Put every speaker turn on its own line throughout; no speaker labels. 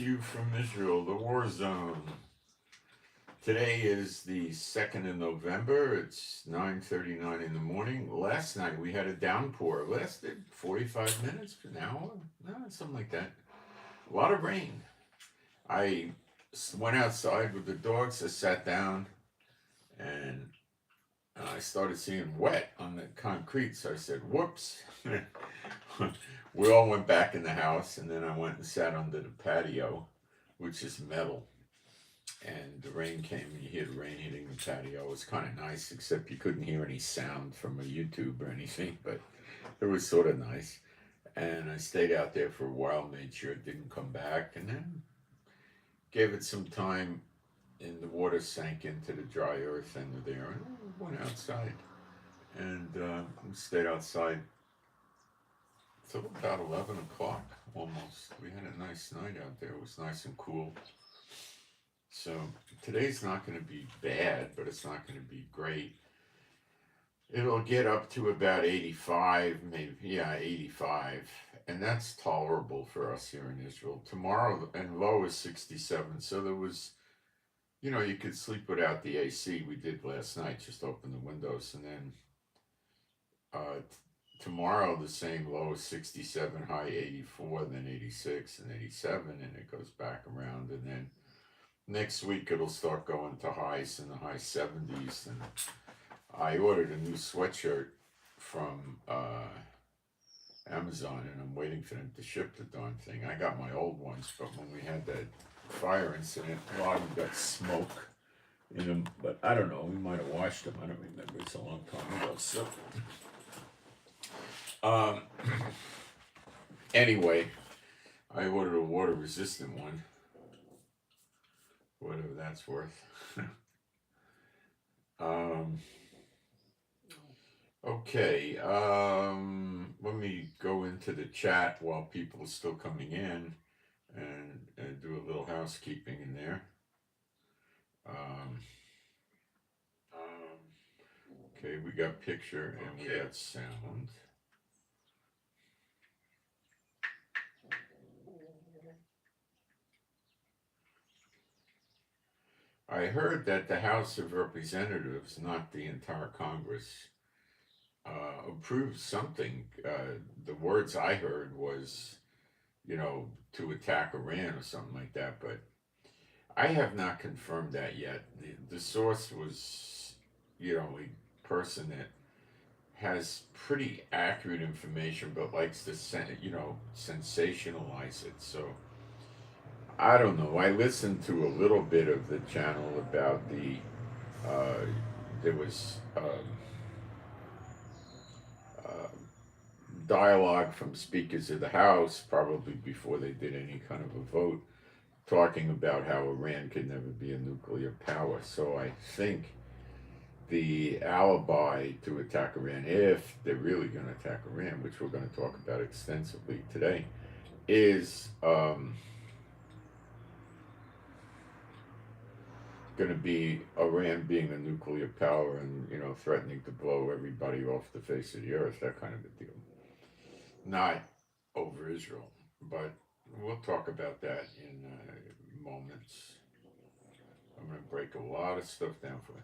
You from Israel, the war zone. Today is the 2nd of November. It's 9:39 in the morning. Last night we had a downpour. It lasted 45 minutes, an hour, something like that. A lot of rain. I went outside with the dogs. I sat down and I started seeing wet on the concrete. So I said, "Whoops." We all went back in the house, and then I went and sat under the patio, which is metal. And the rain came, and you hear the rain hitting the patio. It was kind of nice, except you couldn't hear any sound from a YouTube or anything, but it was sort of nice. And I stayed out there for a while, made sure it didn't come back, and then gave it some time, and the water sank into the dry earth under there, and I went outside and stayed outside till about 11 o'clock almost. We had a nice night out there. It was nice and cool. So today's not going to be bad, but it's not going to be great. It'll get up to about 85, maybe, yeah, 85. And that's tolerable for us here in Israel. Tomorrow, and low is 67. So there was, you could sleep without the AC. We did last night, just open the windows. And then tomorrow, the same, low is 67, high 84, then 86 and 87. And it goes back around. And then next week, it'll start going to highs in the high 70s. And I ordered a new sweatshirt from Amazon, and I'm waiting for them to ship the darn thing. I got my old ones, but when we had that fire incident, a lot of them got smoke in them. But I don't know, we might have washed them. I don't remember. It's a long time ago. So, um, anyway, I ordered a water-resistant one, whatever that's worth. um, Okay, let me go into the chat while people are still coming in and do a little housekeeping in there. Um, okay, we got picture and we got sound. I heard that the House of Representatives, not the entire Congress, approved something. The words I heard was, to attack Iran or something like that, but I have not confirmed that yet. The source was, a person that has pretty accurate information, but likes to, sensationalize it. So I don't know. I listened to a little bit of the channel about uh, there was uh, dialogue from speakers of the House, probably before they did any kind of a vote, talking about how Iran could never be a nuclear power. So I think the alibi to attack Iran, if they're really going to attack Iran, which we're going to talk about extensively today, is going to be Iran being a nuclear power and threatening to blow everybody off the face of the earth, that kind of a deal. Not over Israel, but we'll talk about that in moments. I'm going to break a lot of stuff down for you.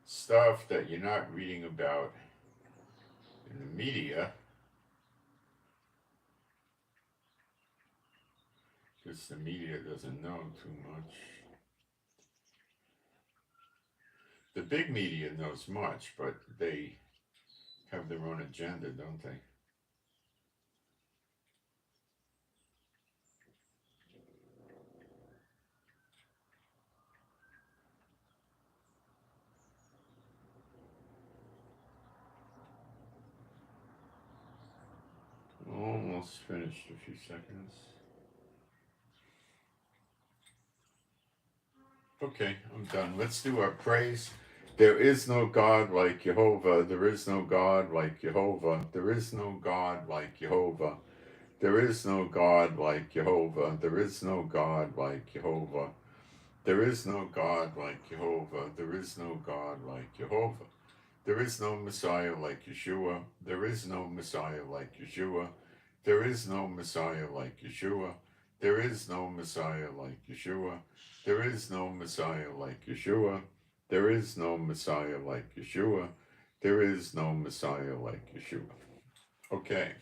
Stuff that you're not reading about in the media, because the media doesn't know too much. The big media knows much, but they have their own agenda, don't they? Almost finished, a few seconds. Okay, I'm done. Let's do our praise. There is no God like Jehovah. There is no God like Jehovah. There is no God like Jehovah. There is no God like Jehovah. There is no God like Jehovah. There is no God like Jehovah. There is no God like Jehovah. There is no Messiah like Yeshua. There is no Messiah like Yeshua. There is no Messiah like Yeshua. There is no Messiah like Yeshua. There is no Messiah like Yeshua. There is no Messiah like Yeshua. There is no Messiah like Yeshua. Okay.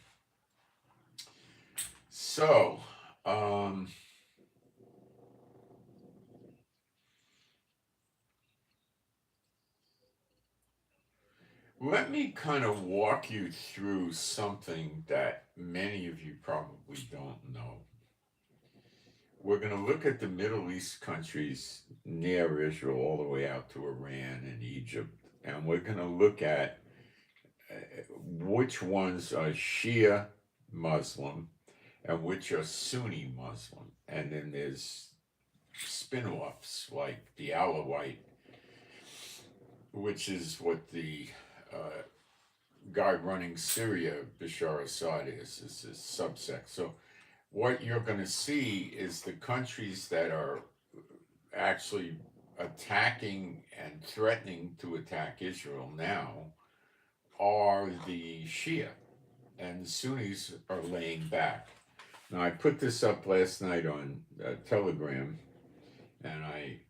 So, let me kind of walk you through something that many of you probably don't know. We're going to look at the Middle East countries near Israel, all the way out to Iran and Egypt, and we're going to look at which ones are Shia Muslim and which are Sunni Muslim. And then there's spin-offs like the Alawite, which is what the guy running Syria, Bashar Assad, is a subsect. So what you're going to see is the countries that are actually attacking and threatening to attack Israel now are the Shia, and the Sunnis are laying back. Now, I put this up last night on Telegram, and I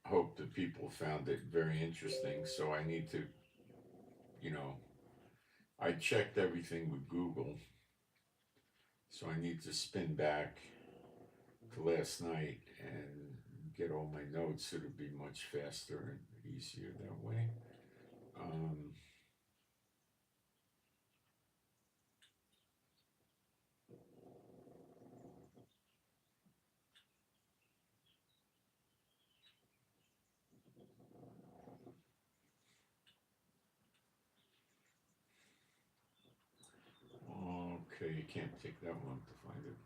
hope that people found it very interesting. So I need to, I checked everything with Google. So I need to spin back to last night and get all my notes. It'll be much faster and easier that way. Okay, you can't take that long to find it.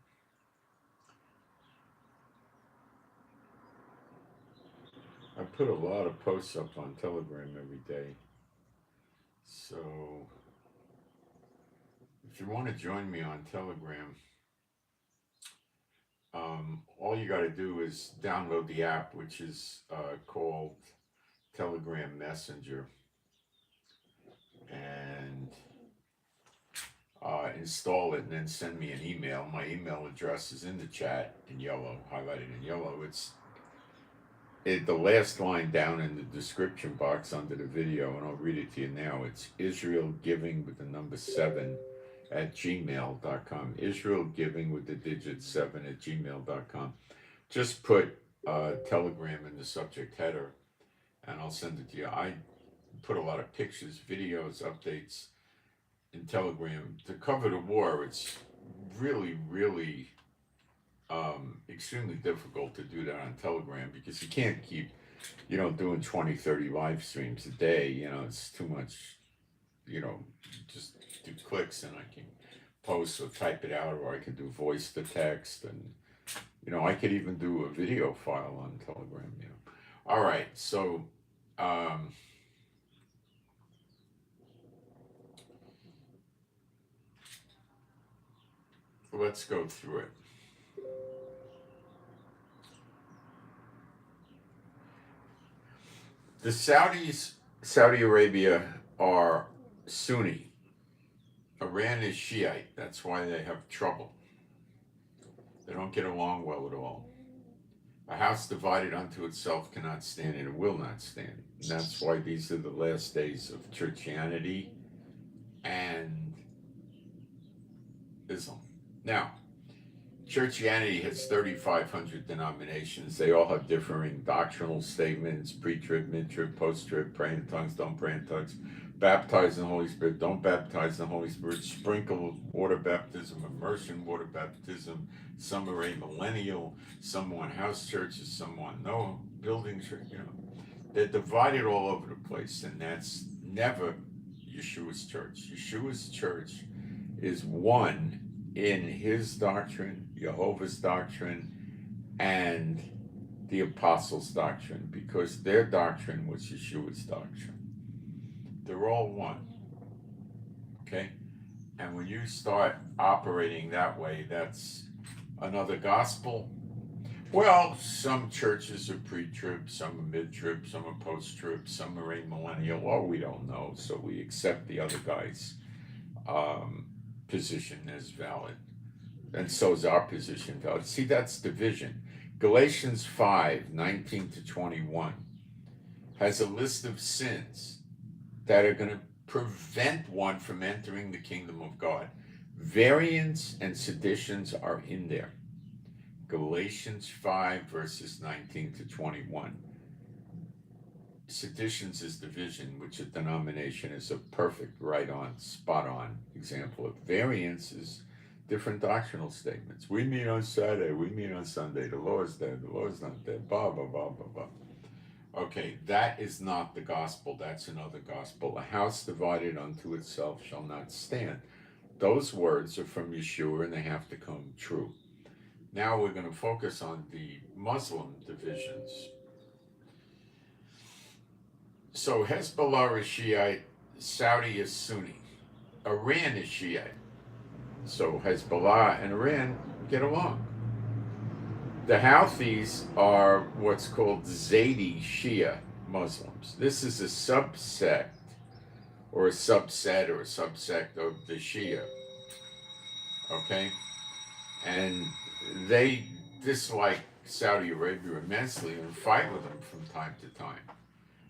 I put a lot of posts up on Telegram every day. So if you want to join me on Telegram, all you got to do is download the app, which is called Telegram Messenger, and install it, and then send me an email. My email address is in the chat in yellow, highlighted in yellow. It's the last line down in the description box under the video, and I'll read it to you now. It's Israel Giving with the number 7 at gmail.com. Israel Giving with the digit 7 at gmail.com. Just put Telegram in the subject header, and I'll send it to you. I put a lot of pictures, videos, updates in Telegram to cover the war. It's really, really extremely difficult to do that on Telegram because you can't keep, doing 20, 30 live streams a day. It's too much, just do clicks and I can post or type it out, or I can do voice to text, and, I could even do a video file on Telegram, All right, so, let's go through it. The Saudi Arabia are Sunni. Iran is Shiite. That's why they have trouble. They don't get along well at all. A house divided unto itself cannot stand, and it will not stand. And that's why these are the last days of Christianity and Islam. Now, Churchianity has 3,500 denominations. They all have differing doctrinal statements: pre-trib, mid-trib, post-trib, pray in tongues, don't pray in tongues, baptize in the Holy Spirit, don't baptize in the Holy Spirit, sprinkle water baptism, immersion water baptism. Some are amillennial, some want house churches, some want no building church. They're divided all over the place, and that's never Yeshua's church. Yeshua's church is one in his doctrine, Jehovah's doctrine, and the apostles' doctrine, because their doctrine was Yeshua's doctrine. They're all one. Okay? And when you start operating that way, that's another gospel. Well, some churches are pre-trib, some are mid-trib, some are post-trib, some are amillennial. Well, we don't know, so we accept the other guy's position as valid. And so is our position valid. See, that's division. Galatians 5:19-21 has a list of sins that are going to prevent one from entering the kingdom of God. Variance and seditions are in there. Galatians 5 verses 19-21. Seditions is division, which a denomination is a perfect, right on, spot on example of. Variance is different doctrinal statements. We meet on Saturday, we meet on Sunday, the Lord's there, the Lord's not there, blah, blah, blah, blah, blah. Okay, that is not the gospel, that's another gospel. A house divided unto itself shall not stand. Those words are from Yeshua and they have to come true. Now we're going to focus on the Muslim divisions. So Hezbollah is Shiite, Saudi is Sunni, Iran is Shiite. So Hezbollah and Iran get along. The Houthis are what's called Zaydi Shia Muslims. This is a subsect or a subset or a subsect of the Shia. Okay? And they dislike Saudi Arabia immensely and fight with them from time to time.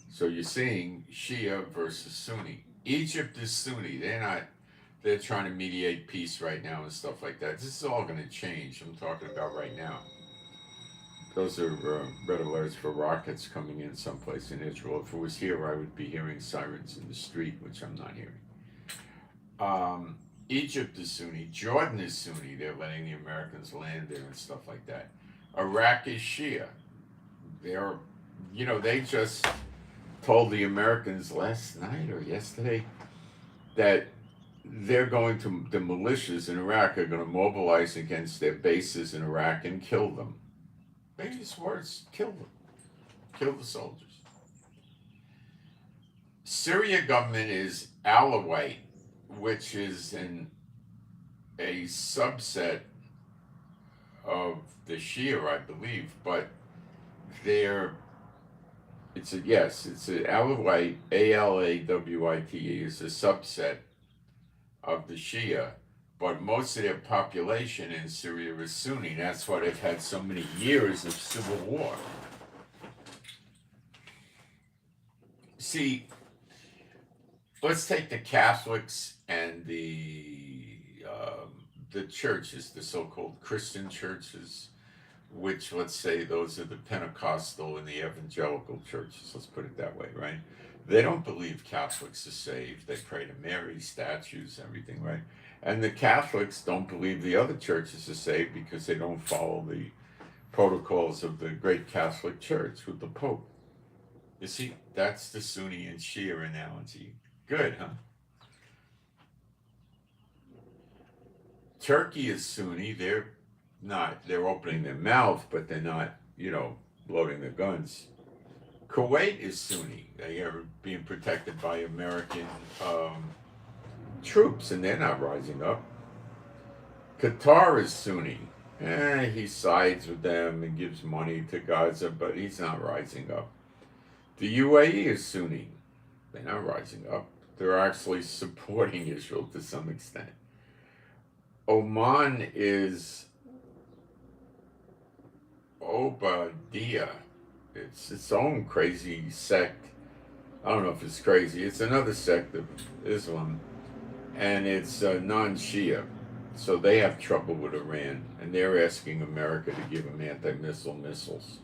So you're seeing Shia versus Sunni. Egypt is Sunni. They're trying to mediate peace right now and stuff like that. This is all going to change. I'm talking about right now. Those are red alerts for rockets coming in someplace in Israel. If it was here, I would be hearing sirens in the street, which I'm not hearing. Egypt is Sunni. Jordan is Sunni. They're letting the Americans land there and stuff like that. Iraq is Shia. They just told the Americans last night or yesterday that the militias in Iraq are going to mobilize against their bases in Iraq and kill them. Biggest words, kill them. Kill the soldiers. Syria government is Alawite, which is a subset of the Shia, I believe, but it's an Alawite, Alawite is a subset of the Shia, but most of their population in Syria is Sunni. That's why they've had so many years of civil war. See, let's take the Catholics and the churches, the so-called Christian churches, which, let's say, those are the Pentecostal and the evangelical churches, let's put it that way, right? They don't believe Catholics are saved. They pray to Mary, statues, everything, right? And the Catholics don't believe the other churches are saved because they don't follow the protocols of the great Catholic Church with the Pope. You see, that's the Sunni and Shia analogy. Good, huh? Turkey is Sunni. They're opening their mouth, but they're not, loading their guns. Kuwait is Sunni. They are being protected by American troops, and they're not rising up. Qatar is Sunni. He sides with them and gives money to Gaza, but he's not rising up. The UAE is Sunni. They're not rising up. They're actually supporting Israel to some extent. Oman is Obadiah. It's its own crazy sect. I don't know if it's crazy. It's another sect of Islam, and it's non-Shia. So they have trouble with Iran, and they're asking America to give them anti-missile missiles.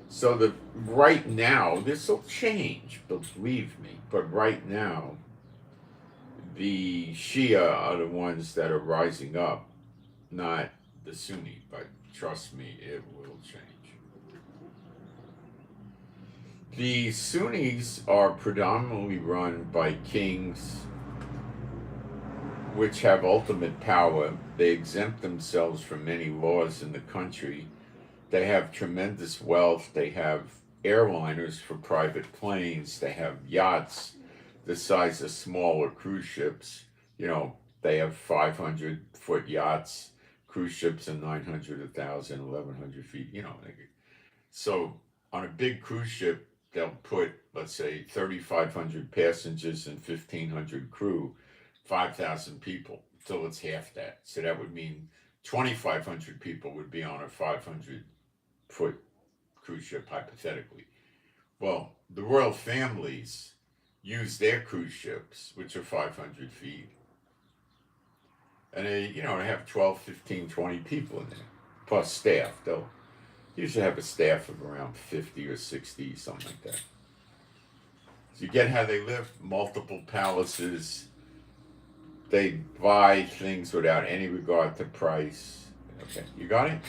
So right now, this will change, believe me, but right now, the Shia are the ones that are rising up, not the Sunni, but trust me, it will change. The Sunnis are predominantly run by kings, which have ultimate power. They exempt themselves from many laws in the country. They have tremendous wealth. They have airliners for private planes. They have yachts the size of smaller cruise ships. They have 500-foot yachts. Cruise ships are 900, 1,000, 1,100 feet. So on a big cruise ship, they'll put, let's say, 3,500 passengers and 1,500 crew, 5,000 people. So it's half that. So that would mean 2,500 people would be on a 500-foot cruise ship, hypothetically. Well, the royal families use their cruise ships, which are 500 feet, and they have 12, 15, 20 people in there, plus staff. They'll usually have a staff of around 50 or 60, something like that. So you get how they live, multiple palaces. They buy things without any regard to price. Okay, you got it?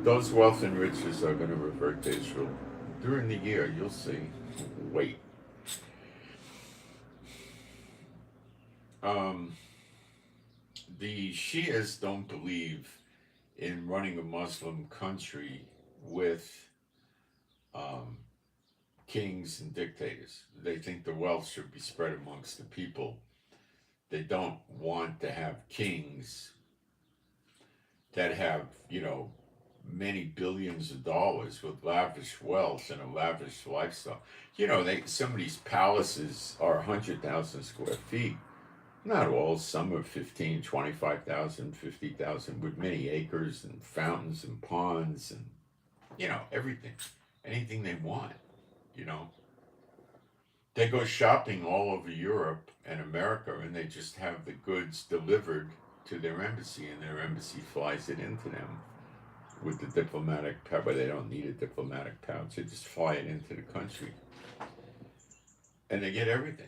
Those wealth and riches are going to revert to Israel during the year. You'll see. Wait. The Shias don't believe in running a Muslim country with kings and dictators. They think the wealth should be spread amongst the people. They don't want to have kings that have, many billions of dollars with lavish wealth and a lavish lifestyle. Some of these palaces are 100,000 square feet. Not all, some are 15, 25,000, 50,000, with many acres and fountains and ponds and, everything. Anything they want, They go shopping all over Europe and America, and they just have the goods delivered to their embassy, and their embassy flies it into them with the diplomatic power. They don't need a diplomatic pouch. They just fly it into the country. And they get everything,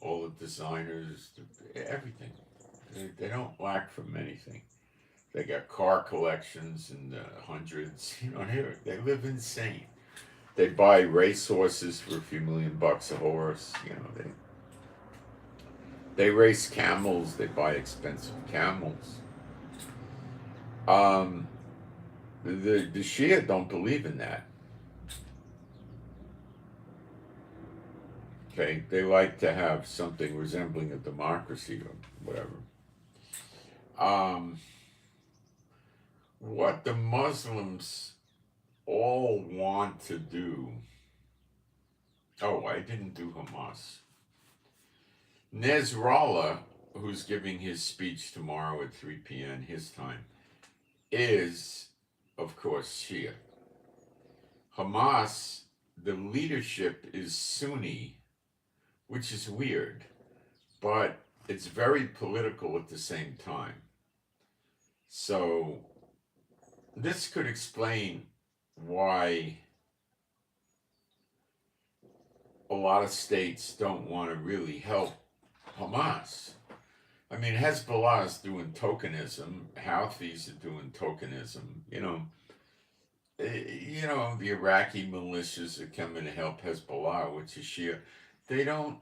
all the designers, everything. They don't lack from anything. They got car collections in the hundreds. They live insane. They buy racehorses for a few $1,000,000 a horse. They race camels. They buy expensive camels. The Shia don't believe in that. Okay, they like to have something resembling a democracy or whatever. What the Muslims all want to do. Oh, I didn't do Hamas. Nasrallah, who's giving his speech tomorrow at 3 p.m. his time, is, of course, Shia. Hamas, the leadership is Sunni, which is weird, but it's very political at the same time. So this could explain why a lot of states don't want to really help Hamas. I mean, Hezbollah is doing tokenism. Houthis are doing tokenism. The Iraqi militias are coming to help Hezbollah, which is Shia. They don't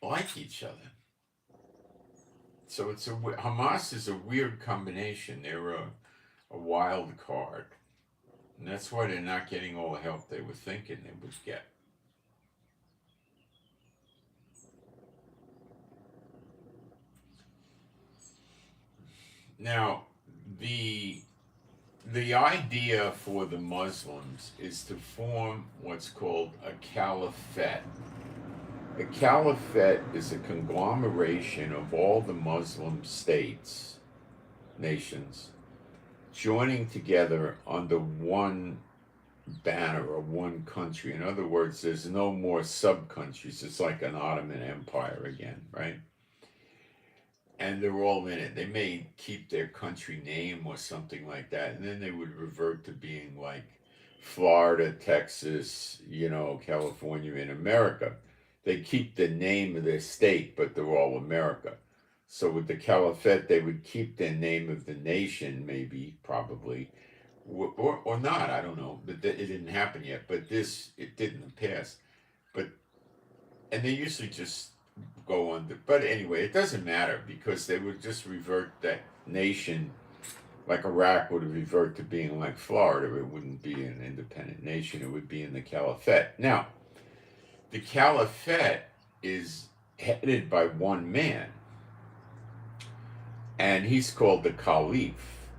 like each other. So Hamas is a weird combination. They're a wild card. And that's why they're not getting all the help they were thinking they would get. Now, the idea for the Muslims is to form what's called a caliphate. A caliphate is a conglomeration of all the Muslim states, nations, joining together under one banner or one country. In other words, there's no more sub-countries. It's like an Ottoman Empire again, right? And they're all in it. They may keep their country name or something like that, and then they would revert to being like Florida, Texas, California, in America. They keep the name of their state, but they're all America. So with the Caliphate, they would keep the name of the nation, maybe, probably, or not. I don't know. But it didn't happen yet. But it did in the past. And they usually just go under. But anyway, it doesn't matter because they would just revert that nation, like Iraq would revert to being like Florida. It wouldn't be an independent nation. It would be in the Caliphate. Now, the Caliphate is headed by one man, and he's called the Caliph.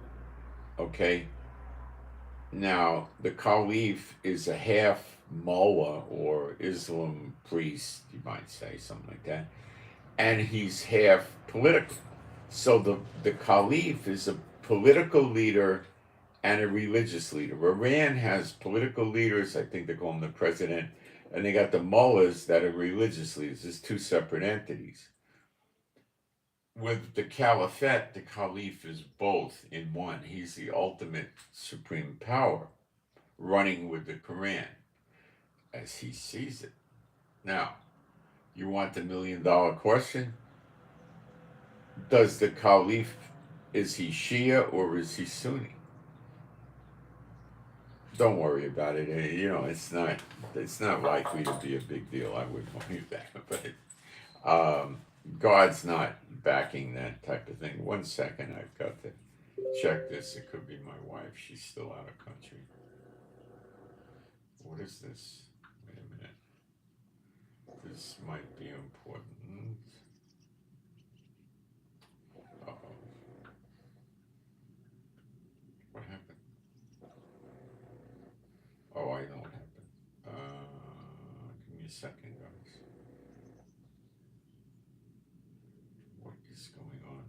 Okay? Now, the Caliph is a half mullah or Islam priest, you might say, something like that. and he's half political. So the Caliph is a political leader and a religious leader. Iran has political leaders, I think they call them the president, and they got the mullahs that are religious leaders. There's two separate entities. With the Caliphate, the Caliph is both in one. He's the ultimate supreme power, running with the Quran as he sees it. Now, you want the $1,000,000 question? Does the Caliph, is he Shia or is he Sunni? Don't worry about it. You know, it's not likely to be a big deal. I wouldn't worry about it. But God's not backing that type of thing. 1 second, I've got to check this. It could be my wife. She's still out of country. What is this? Wait a minute. This might be important. Uh-oh. What happened? Oh, I know what happened. Give me a second, guys. What is going on?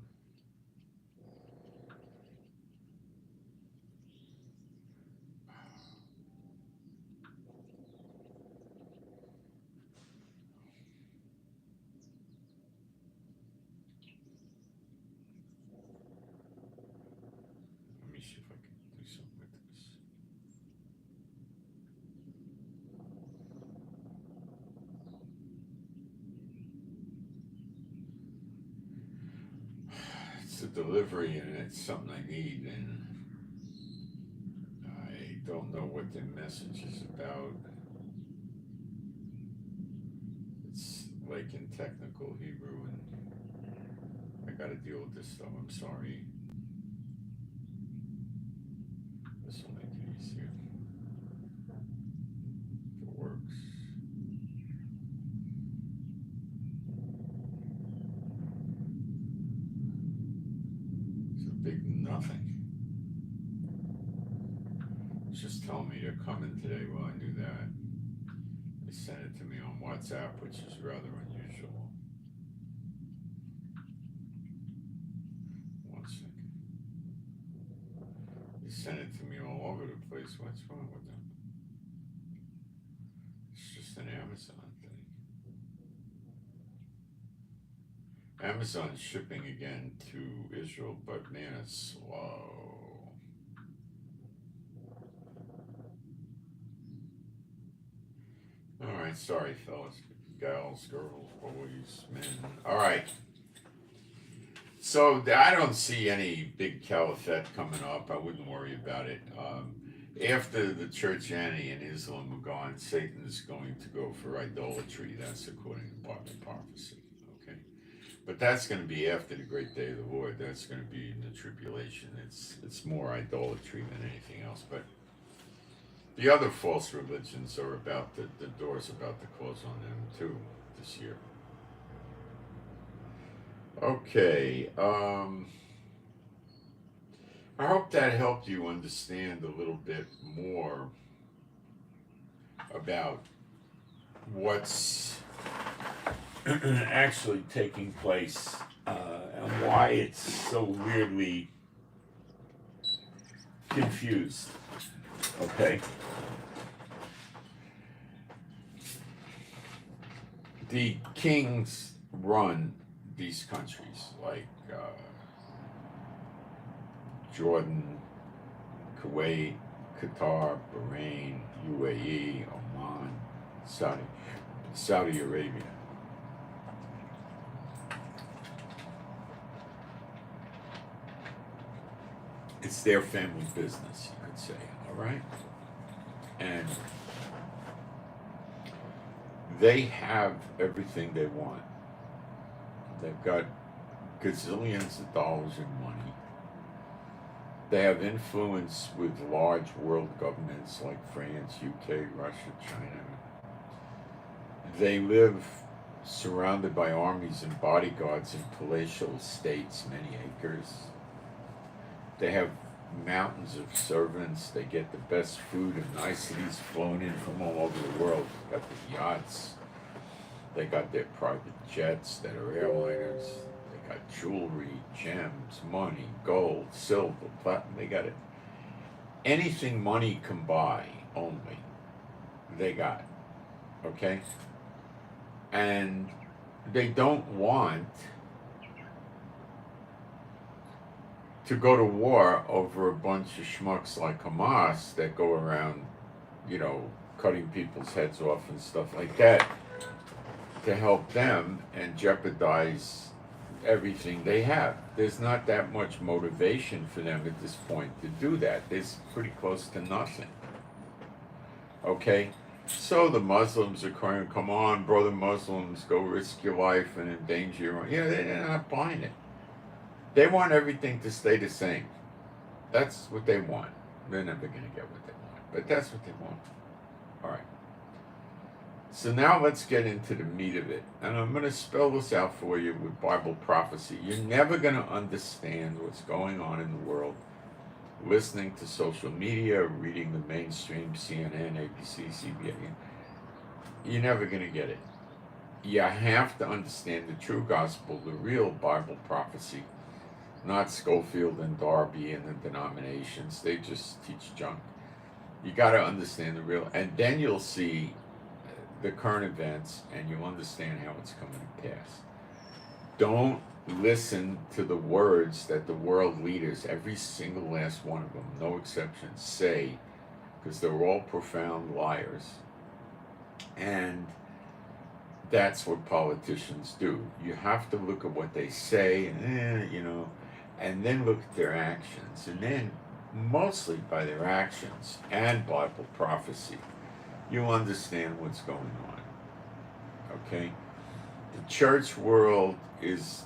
Let me see if I can do something with this. It's a delivery and it's something I need, and I don't know what the message is about. It's like in technical Hebrew, and I gotta deal with this stuff. I'm sorry. This will make it easier. If it works. It's a big nothing. It's just telling me to come in today. Well, I knew that. They sent it to me on WhatsApp, which is rather unusual. 1 second. They sent it to me all over the place. What's wrong with them? It's just an Amazon thing. Amazon's shipping again to Israel, but man, it's slow. All right, sorry, fellas, gals, girls, boys, men. All right. So I don't see any big caliphate coming up. I wouldn't worry about it. After the Church Annie and Islam are gone, Satan is going to go for idolatry. That's according to Bible prophecy. Okay, but that's going to be after the great day of the Lord. That's going to be in the tribulation. It's more idolatry than anything else. But the other false religions are about the door's about to close on them too this year. Okay. I hope that helped you understand a little bit more about what's actually taking place and why it's so weirdly confused. Okay. The kings run these countries like Jordan, Kuwait, Qatar, Bahrain, UAE, Oman, Saudi Arabia. It's their family business, you could say, all right? And they have everything they want. They've got gazillions of dollars in money. They have influence with large world governments like France, UK, Russia, China. They live surrounded by armies and bodyguards in palatial estates, many acres. They have mountains of servants. They get the best food and niceties flown in from all over the world. They've got the yachts. They got their private jets that are airliners. They got jewelry, gems, money, gold, silver, platinum. They got it. Anything money can buy, only, they got. Okay? And they don't want to go to war over a bunch of schmucks like Hamas that go around, cutting people's heads off and stuff like that to help them and jeopardize everything they have. There's not that much motivation for them at this point to do that. There's pretty close to nothing. Okay? So the Muslims are crying, come on, brother Muslims, go risk your life and endanger your own. They're not buying it. They want everything to stay the same. That's what they want. They're never going to get what they want, but that's what they want. All right. So now let's get into the meat of it. And I'm going to spell this out for you with Bible prophecy. You're never going to understand what's going on in the world listening to social media, reading the mainstream CNN, ABC, CBS. You're never going to get it. You have to understand the true gospel, the real Bible prophecy, not Schofield and Darby and the denominations. They just teach junk. You got to understand the real, and then you'll see the current events and you'll understand how it's coming to pass. Don't listen to the words that the world leaders, every single last one of them, no exceptions, say, because they're all profound liars. And that's what politicians do. You have to look at what they say, and then look at their actions. And then, mostly by their actions and Bible prophecy, you'll understand what's going on. Okay? The church world is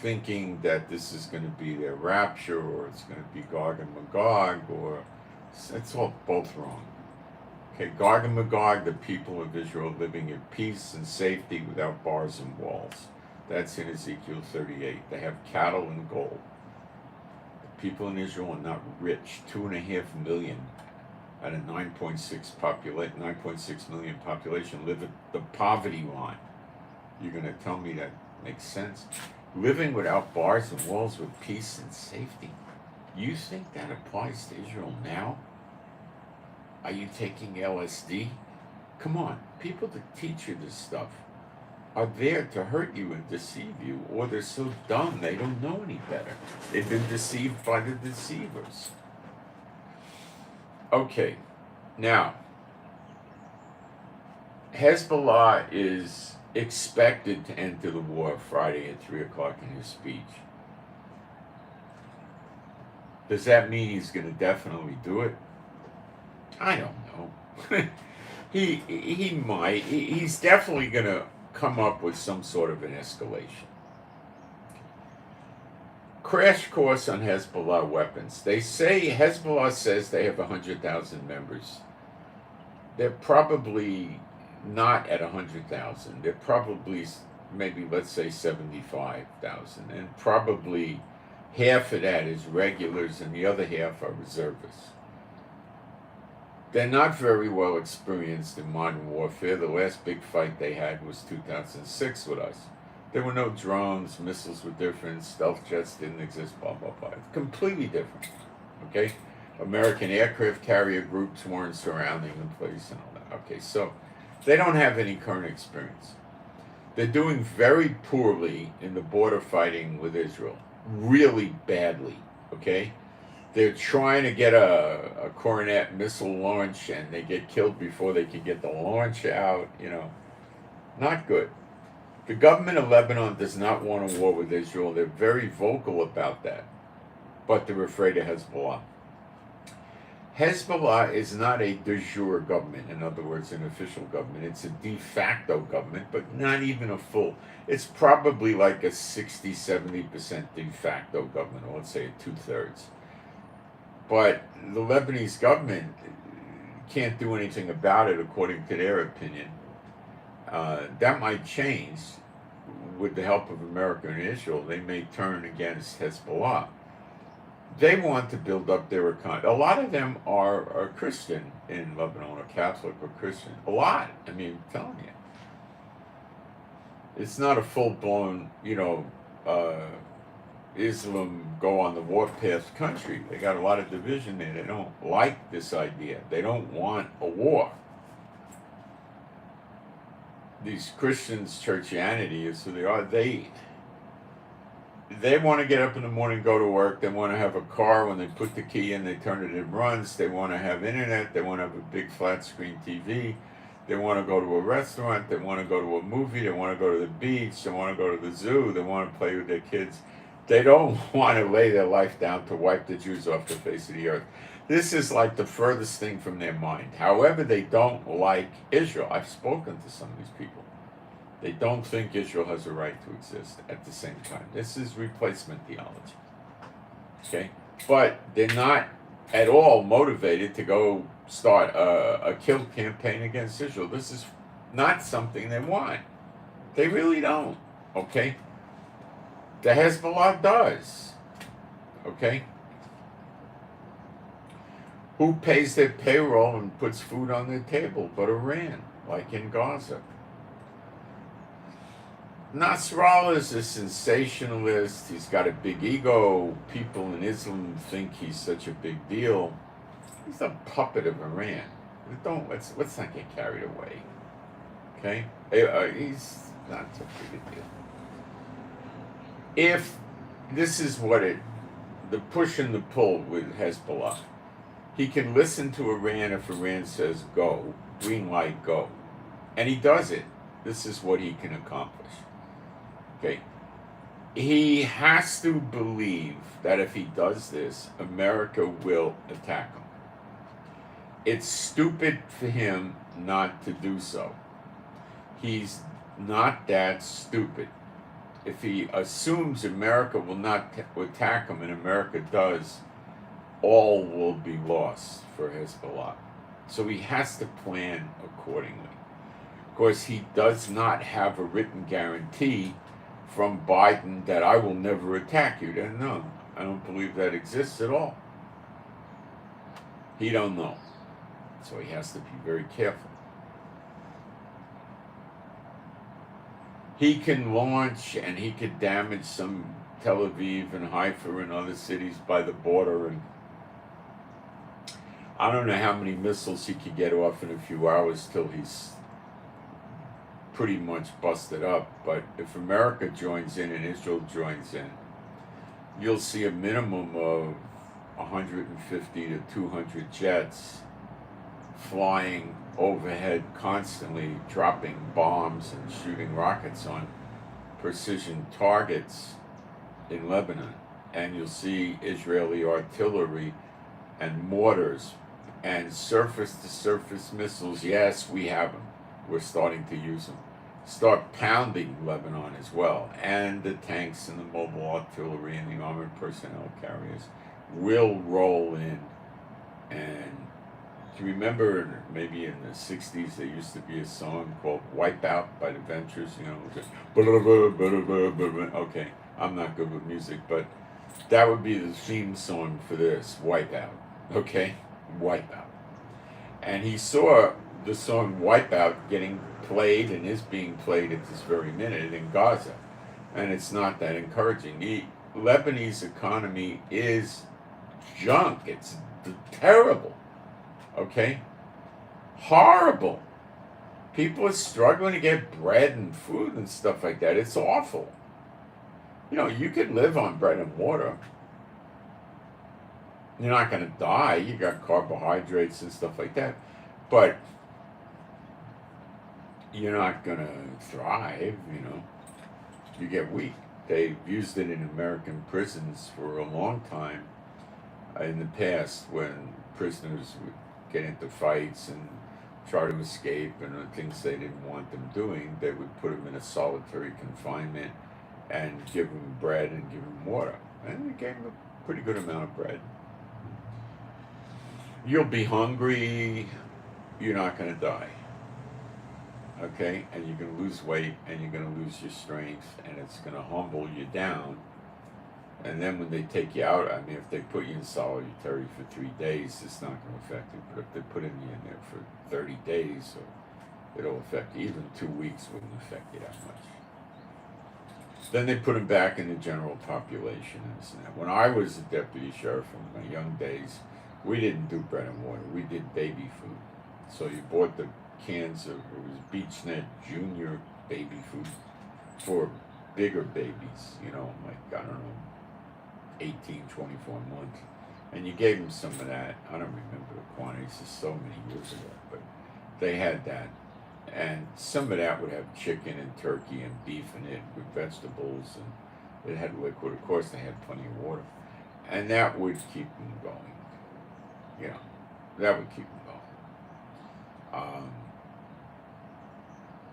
thinking that this is going to be their rapture, or it's going to be Gog and Magog, or it's all both wrong. Okay, Gog and Magog, the people of Israel living in peace and safety without bars and walls. That's in Ezekiel 38. They have cattle and gold. The people in Israel are not rich. 2.5 million out of 9.6 million population live at the poverty line. You're going to tell me that makes sense? Living without bars and walls with peace and safety. You think that applies to Israel now? Are you taking LSD? Come on, people that teach you this stuff are there to hurt you and deceive you, or they're so dumb they don't know any better. They've been deceived by the deceivers. Okay, now, Hezbollah is expected to enter the war Friday at 3 o'clock in his speech. Does that mean he's going to definitely do it? I don't know. he might. He's definitely going to come up with some sort of an escalation. Crash course on Hezbollah weapons. Hezbollah says they have 100,000 members. They're probably not at 100,000. They're probably, maybe, let's say 75,000. And probably half of that is regulars and the other half are reservists. They're not very well experienced in modern warfare. The last big fight they had was 2006 with us. There were no drones, missiles were different, stealth jets didn't exist, blah, blah, blah. Completely different, okay? American aircraft carrier groups weren't surrounding the place and all that. Okay, so they don't have any current experience. They're doing very poorly in the border fighting with Israel, really badly, okay? They're trying to get a Coronet missile launch, and they get killed before they can get the launch out, Not good. The government of Lebanon does not want a war with Israel. They're very vocal about that, but they're afraid of Hezbollah. Hezbollah is not a de jure government, in other words, an official government. It's a de facto government, but not even a full. It's probably like a 60-70% de facto government, or let's say 2/3. But the Lebanese government can't do anything about it, according to their opinion. That might change with the help of America and Israel. They may turn against Hezbollah. They want to build up their economy. A lot of them are Christian in Lebanon, or Catholic or Christian. A lot. I mean, I'm telling you. It's not a full-blown, Islam go on the warpath country. They got a lot of division there. They don't like this idea. They don't want a war. These Christians, churchianity is who they are. They want to get up in the morning, go to work. They want to have a car. When they put the key in, they turn it, it runs. They want to have internet. They want to have a big flat screen TV. They want to go to a restaurant. They want to go to a movie. They want to go to the beach. They want to go to the zoo. They want to play with their kids. They don't want to lay their life down to wipe the Jews off the face of the earth. This is like the furthest thing from their mind. However, they don't like Israel. I've spoken to some of these people. They don't think Israel has a right to exist at the same time. This is replacement theology. Okay? But they're not at all motivated to go start a kill campaign against Israel. This is not something they want. They really don't. Okay? The Hezbollah does. Okay? Who pays their payroll and puts food on their table but Iran, like in Gaza? Nasrallah is a sensationalist. He's got a big ego. People in Islam think he's such a big deal. He's a puppet of Iran. Let's not get carried away. Okay? He's not so big a deal. If this is the push and the pull with Hezbollah, he can listen to Iran if Iran says go, green light, go. And he does it. This is what he can accomplish. Okay. He has to believe that if he does this, America will attack him. It's stupid for him not to do so. He's not that stupid. If he assumes America will not attack him and America does, all will be lost for Hezbollah. So he has to plan accordingly. Of course, he does not have a written guarantee from Biden that I will never attack you. Then no, I don't believe that exists at all. He don't know. So he has to be very careful. He can launch and he could damage some Tel Aviv and Haifa and other cities by the border, and I don't know how many missiles he could get off in a few hours till he's pretty much busted up. But if America joins in and Israel joins in, you'll see a minimum of 150 to 200 jets flying overhead constantly, dropping bombs and shooting rockets on precision targets in Lebanon. And you'll see Israeli artillery and mortars and surface-to-surface missiles. Yes, we have them. We're starting to use them. Start pounding Lebanon as well. And the tanks and the mobile artillery and the armored personnel carriers will roll in. And do you remember maybe in the 60s there used to be a song called Wipeout by the Ventures? Okay, I'm not good with music, but that would be the theme song for this, Wipeout. Okay? Wipeout. And he saw the song Wipeout getting played and is being played at this very minute in Gaza. And it's not that encouraging. The Lebanese economy is junk. It's terrible. Okay? Horrible. People are struggling to get bread and food and stuff like that. It's awful. You could live on bread and water. You're not going to die. You got carbohydrates and stuff like that. But you're not going to thrive, You get weak. They've used it in American prisons for a long time in the past when prisoners would get into fights and try to escape and the things they didn't want them doing. They would put them in a solitary confinement and give them bread and give them water. And they gave them a pretty good amount of bread. You'll be hungry. You're not going to die. Okay? And you're going to lose weight and you're going to lose your strength and it's going to humble you down. And then when they take you out, if they put you in solitary for 3 days, it's not going to affect you. But if they put you in there for 30 days, it'll affect you. Even 2 weeks wouldn't affect you that much. Then they put him back in the general population. When I was a deputy sheriff in my young days, we didn't do bread and water. We did baby food. So you bought the cans of, it was BeachNet Junior baby food for bigger babies, like, I don't know, 18, 24 months. And you gave them some of that. I don't remember the quantities, it's so many years ago, but they had that. And some of that would have chicken and turkey and beef in it with vegetables, and it had liquid. Of course, they had plenty of water. And that would keep them going. That would keep them going.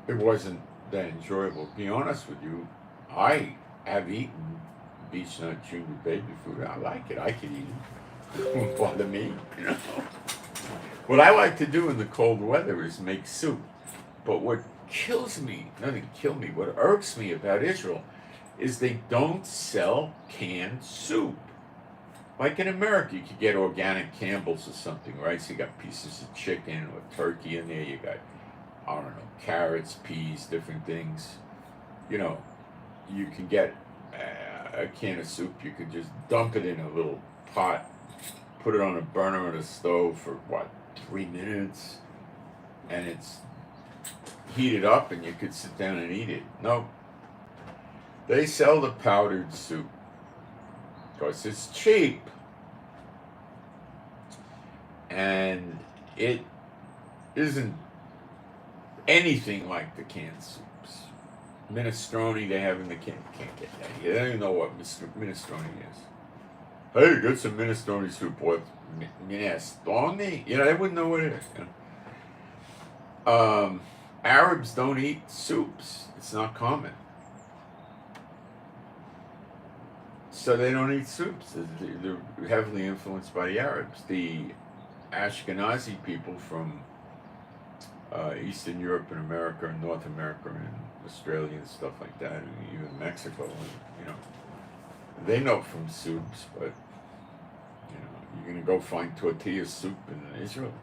It wasn't that enjoyable. To be honest with you, I have eaten BeachNut Junior baby food. I like it. I could eat it. It won't bother me, What I like to do in the cold weather is make soup. But what kills me, nothing kill me, what irks me about Israel is they don't sell canned soup. Like in America, you could get organic Campbell's or something, right? So you got pieces of chicken or turkey in there. You got, I don't know, carrots, peas, different things. You can get a can of soup. You could just dump it in a little pot, put it on a burner on a stove for, 3 minutes? And it's heated up and you could sit down and eat it. No. They sell the powdered soup because it's cheap. And it isn't anything like the canned soups. Minestrone they have in the can. Can't get that. They don't even know what minestrone is. Hey, get some minestrone soup. What? Minestrone? They wouldn't know what it is. Arabs don't eat soups. It's not common. So they don't eat soups. They're heavily influenced by the Arabs. The Ashkenazi people from Eastern Europe and America and North America and Australia and stuff like that, and even Mexico, and, they know from soups, but you're gonna go find tortilla soup in Israel.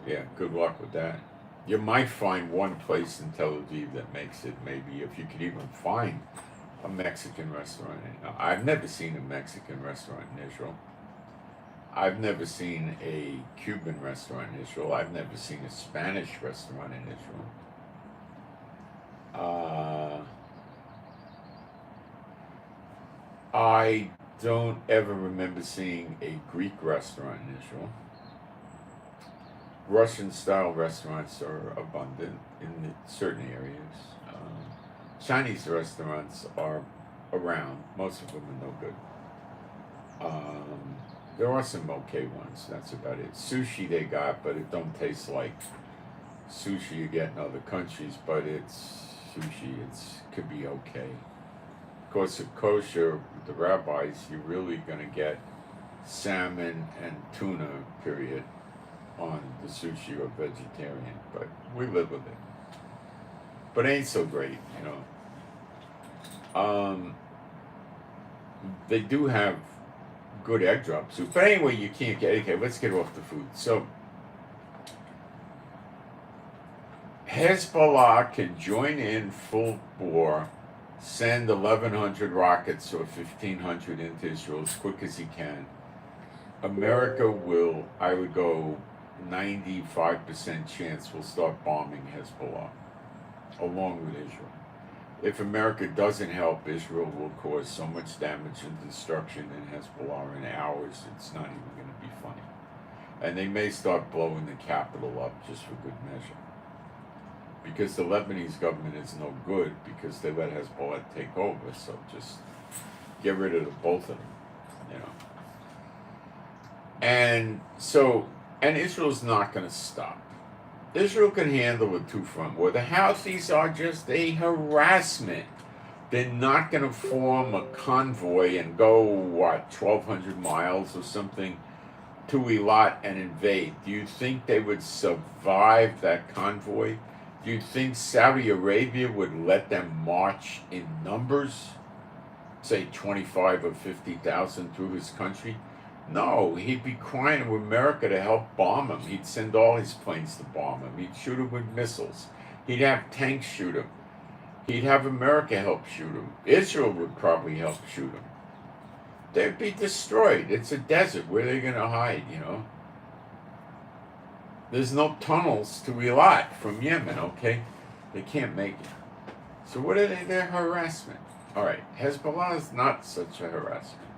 Yeah, good luck with that. You might find one place in Tel Aviv that makes it, maybe, if you could even find a Mexican restaurant. I've never seen a Mexican restaurant in Israel. I've never seen a Cuban restaurant in Israel. I've never seen a Spanish restaurant in Israel. I don't ever remember seeing a Greek restaurant in Israel. Russian-style restaurants are abundant in certain areas. Chinese restaurants are around. Most of them are no good. There are some okay ones. That's about it. Sushi they got, but it don't taste like sushi you get in other countries. But it's sushi. Could be okay. Of course, at kosher, the rabbis, you're really gonna get salmon and tuna. Period. On the sushi or vegetarian, but we live with it. But it ain't so great, They do have good egg drop soup, but anyway, you can't get. Okay, let's get off the food. So Hezbollah can join in full bore, send 1,100 rockets or 1,500 into Israel as quick as he can. America will, I would go 95% chance will start bombing Hezbollah along with Israel. If America doesn't help, Israel will cause so much damage and destruction in Hezbollah in hours, it's not even going to be funny. And they may start blowing the capital up just for good measure. Because the Lebanese government is no good because they let Hezbollah take over, so just get rid of both of them, And so, and Israel's not going to stop. Israel can handle a two-front war. The Houthis are just a harassment. They're not going to form a convoy and go, 1,200 miles or something to Eilat and invade. Do you think they would survive that convoy? Do you think Saudi Arabia would let them march in numbers, say 25 or 50,000 through his country? No, he'd be crying to America to help bomb him. He'd send all his planes to bomb him. He'd shoot him with missiles. He'd have tanks shoot him. He'd have America help shoot him. Israel would probably help shoot him. They'd be destroyed. It's a desert. Where are they going to hide, you know? There's no tunnels to Eilat from Yemen, okay? They can't make it. So what are they? They're harassment. All right, Hezbollah is not such a harassment.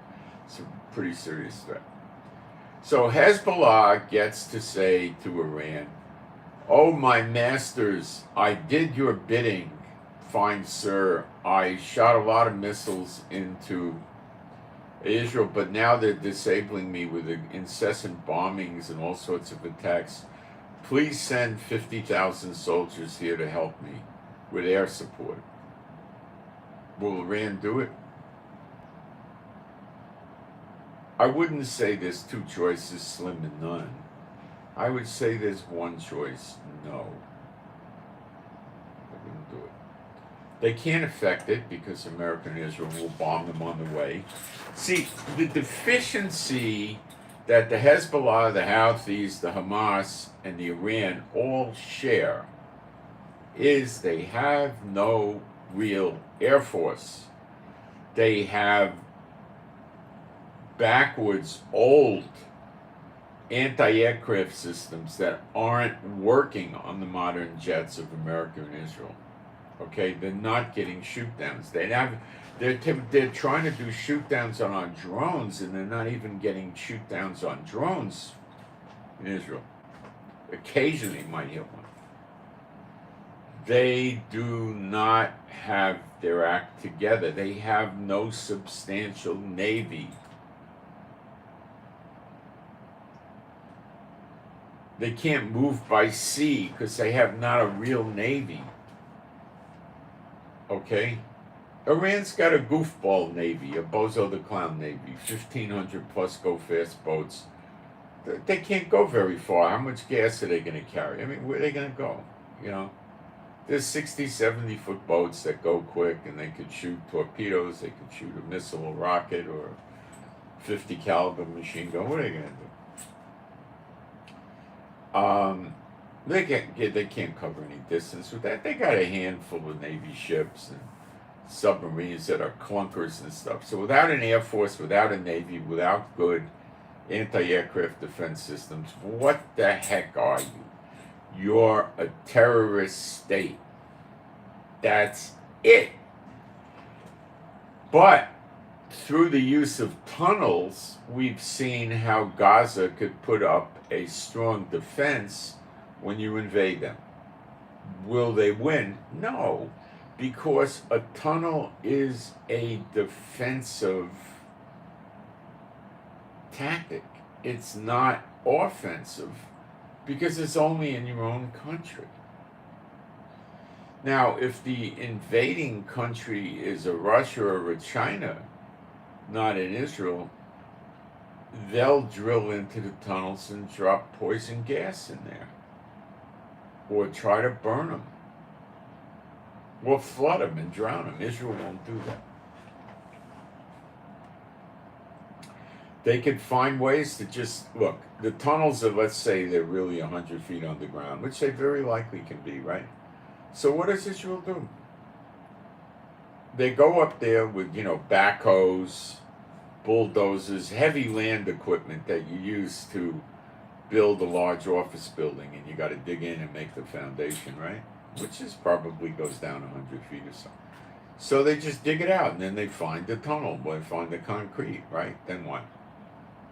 It's a pretty serious threat. So Hezbollah gets to say to Iran, "Oh, my masters, I did your bidding, fine sir. I shot a lot of missiles into Israel, but now they're disabling me with incessant bombings and all sorts of attacks. Please send 50,000 soldiers here to help me with air support." Will Iran do it? I wouldn't say there's two choices, slim and none. I would say there's one choice, no. They wouldn't do it. They can't affect it because America and Israel will bomb them on the way. See, the deficiency that the Hezbollah, the Houthis, the Hamas, and the Iran all share is they have no real air force. They have backwards, old anti-aircraft systems that aren't working on the modern jets of America and Israel. Okay, they're not getting shoot downs. They're trying to do shoot downs on our drones, and they're not even getting shoot downs on drones in Israel. Occasionally, you might hit one. They do not have their act together. They have no substantial navy. They can't move by sea because they have not a real navy. Okay? Iran's got a goofball navy, a Bozo the Clown navy, 1,500 plus go-fast boats. They can't go very far. How much gas are they going to carry? I mean, where are they going to go? You know? There's 60, 70-foot boats that go quick, and they could shoot torpedoes, they could shoot a missile, a rocket, or 50 caliber machine gun. What are they going to do? They can't cover any distance with that. They got a handful of Navy ships and submarines that are clunkers and stuff. So without an Air Force, without a Navy, without good anti-aircraft defense systems, what the heck are you? You're a terrorist state. That's it. But through the use of tunnels, we've seen how Gaza could put up a strong defense when you invade them. Will they win? No, because a tunnel is a defensive tactic. It's not offensive because it's only in your own country. Now, if the invading country is a Russia or a China, not in Israel, they'll drill into the tunnels and drop poison gas in there, or try to burn them, or flood them and drown them. Israel won't do that. They could find ways to just, look, the tunnels are, let's say they're really 100 feet underground, which they very likely can be, right? So what does Israel do? They go up there with, backhoes, bulldozers, heavy land equipment that you use to build a large office building, and you got to dig in and make the foundation, right? Which is probably goes down 100 feet or so. So they just dig it out, and then they find the tunnel, they find the concrete, right? Then what?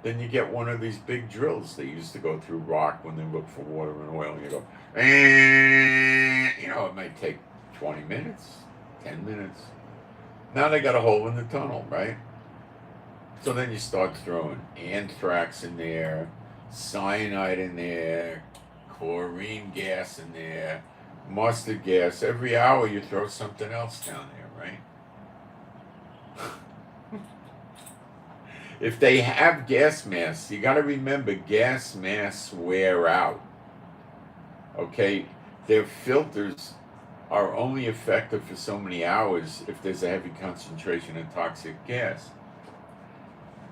Then you get one of these big drills they used to go through rock when they look for water and oil, and you go, it might take 20 minutes, 10 minutes. Now they got a hole in the tunnel, right? So then you start throwing anthrax in there, cyanide in there, chlorine gas in there, mustard gas. Every hour you throw something else down there, right? If they have gas masks, you got to remember gas masks wear out. Okay? Their filters are only effective for so many hours if there's a heavy concentration of toxic gas.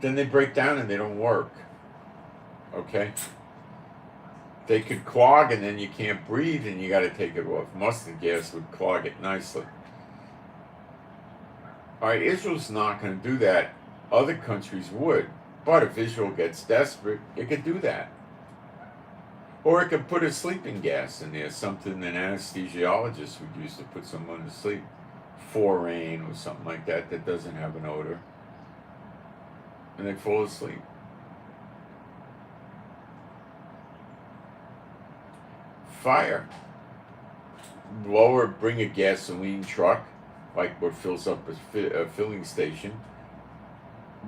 Then they break down and they don't work. Okay? They could clog and then you can't breathe and you got to take it off. Mustard gas would clog it nicely. All right, Israel's not going to do that. Other countries would. But if Israel gets desperate, it could do that. Or it could put a sleeping gas in there, something an anesthesiologist would use to put someone to sleep. Forane or something like that that doesn't have an odor. And they fall asleep. Fire. Bring a gasoline truck, like what fills up a filling station.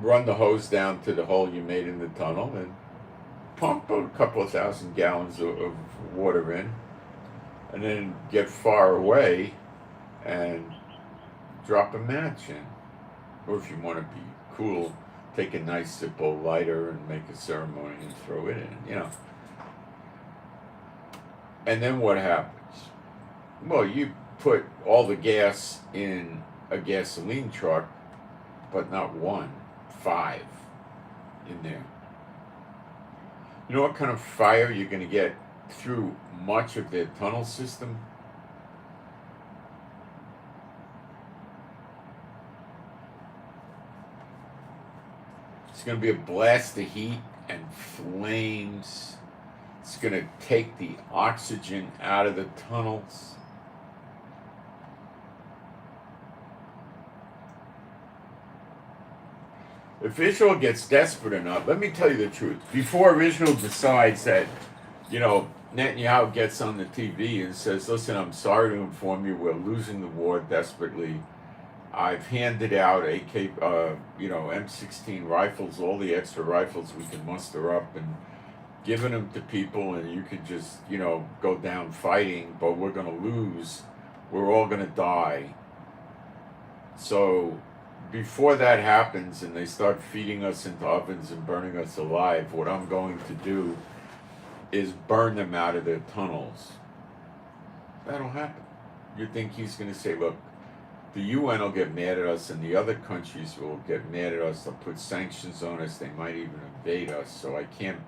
Run the hose down to the hole you made in the tunnel and pump a couple of 1,000 gallons of water in. And then get far away and drop a match in. Or if you want to be cool, take a nice Zippo lighter and make a ceremony and throw it in, And then what happens? Well, you put all the gas in a gasoline truck, but not 1, 5 in there. You know what kind of fire you're going to get through much of their tunnel system? It's going to be a blast of heat and flames. It's going to take the oxygen out of the tunnels. If Israel gets desperate enough, let me tell you the truth. Before Israel decides that, Netanyahu gets on the TV and says, listen, I'm sorry to inform you, we're losing the war desperately. I've handed out M16 rifles, all the extra rifles we can muster up, and given them to people, and you could just, go down fighting, but we're going to lose. We're all going to die. So before that happens and they start feeding us into ovens and burning us alive, what I'm going to do is burn them out of their tunnels. That'll happen. You think he's going to say, look, the UN will get mad at us and the other countries will get mad at us. They'll put sanctions on us. They might even invade us. So I can't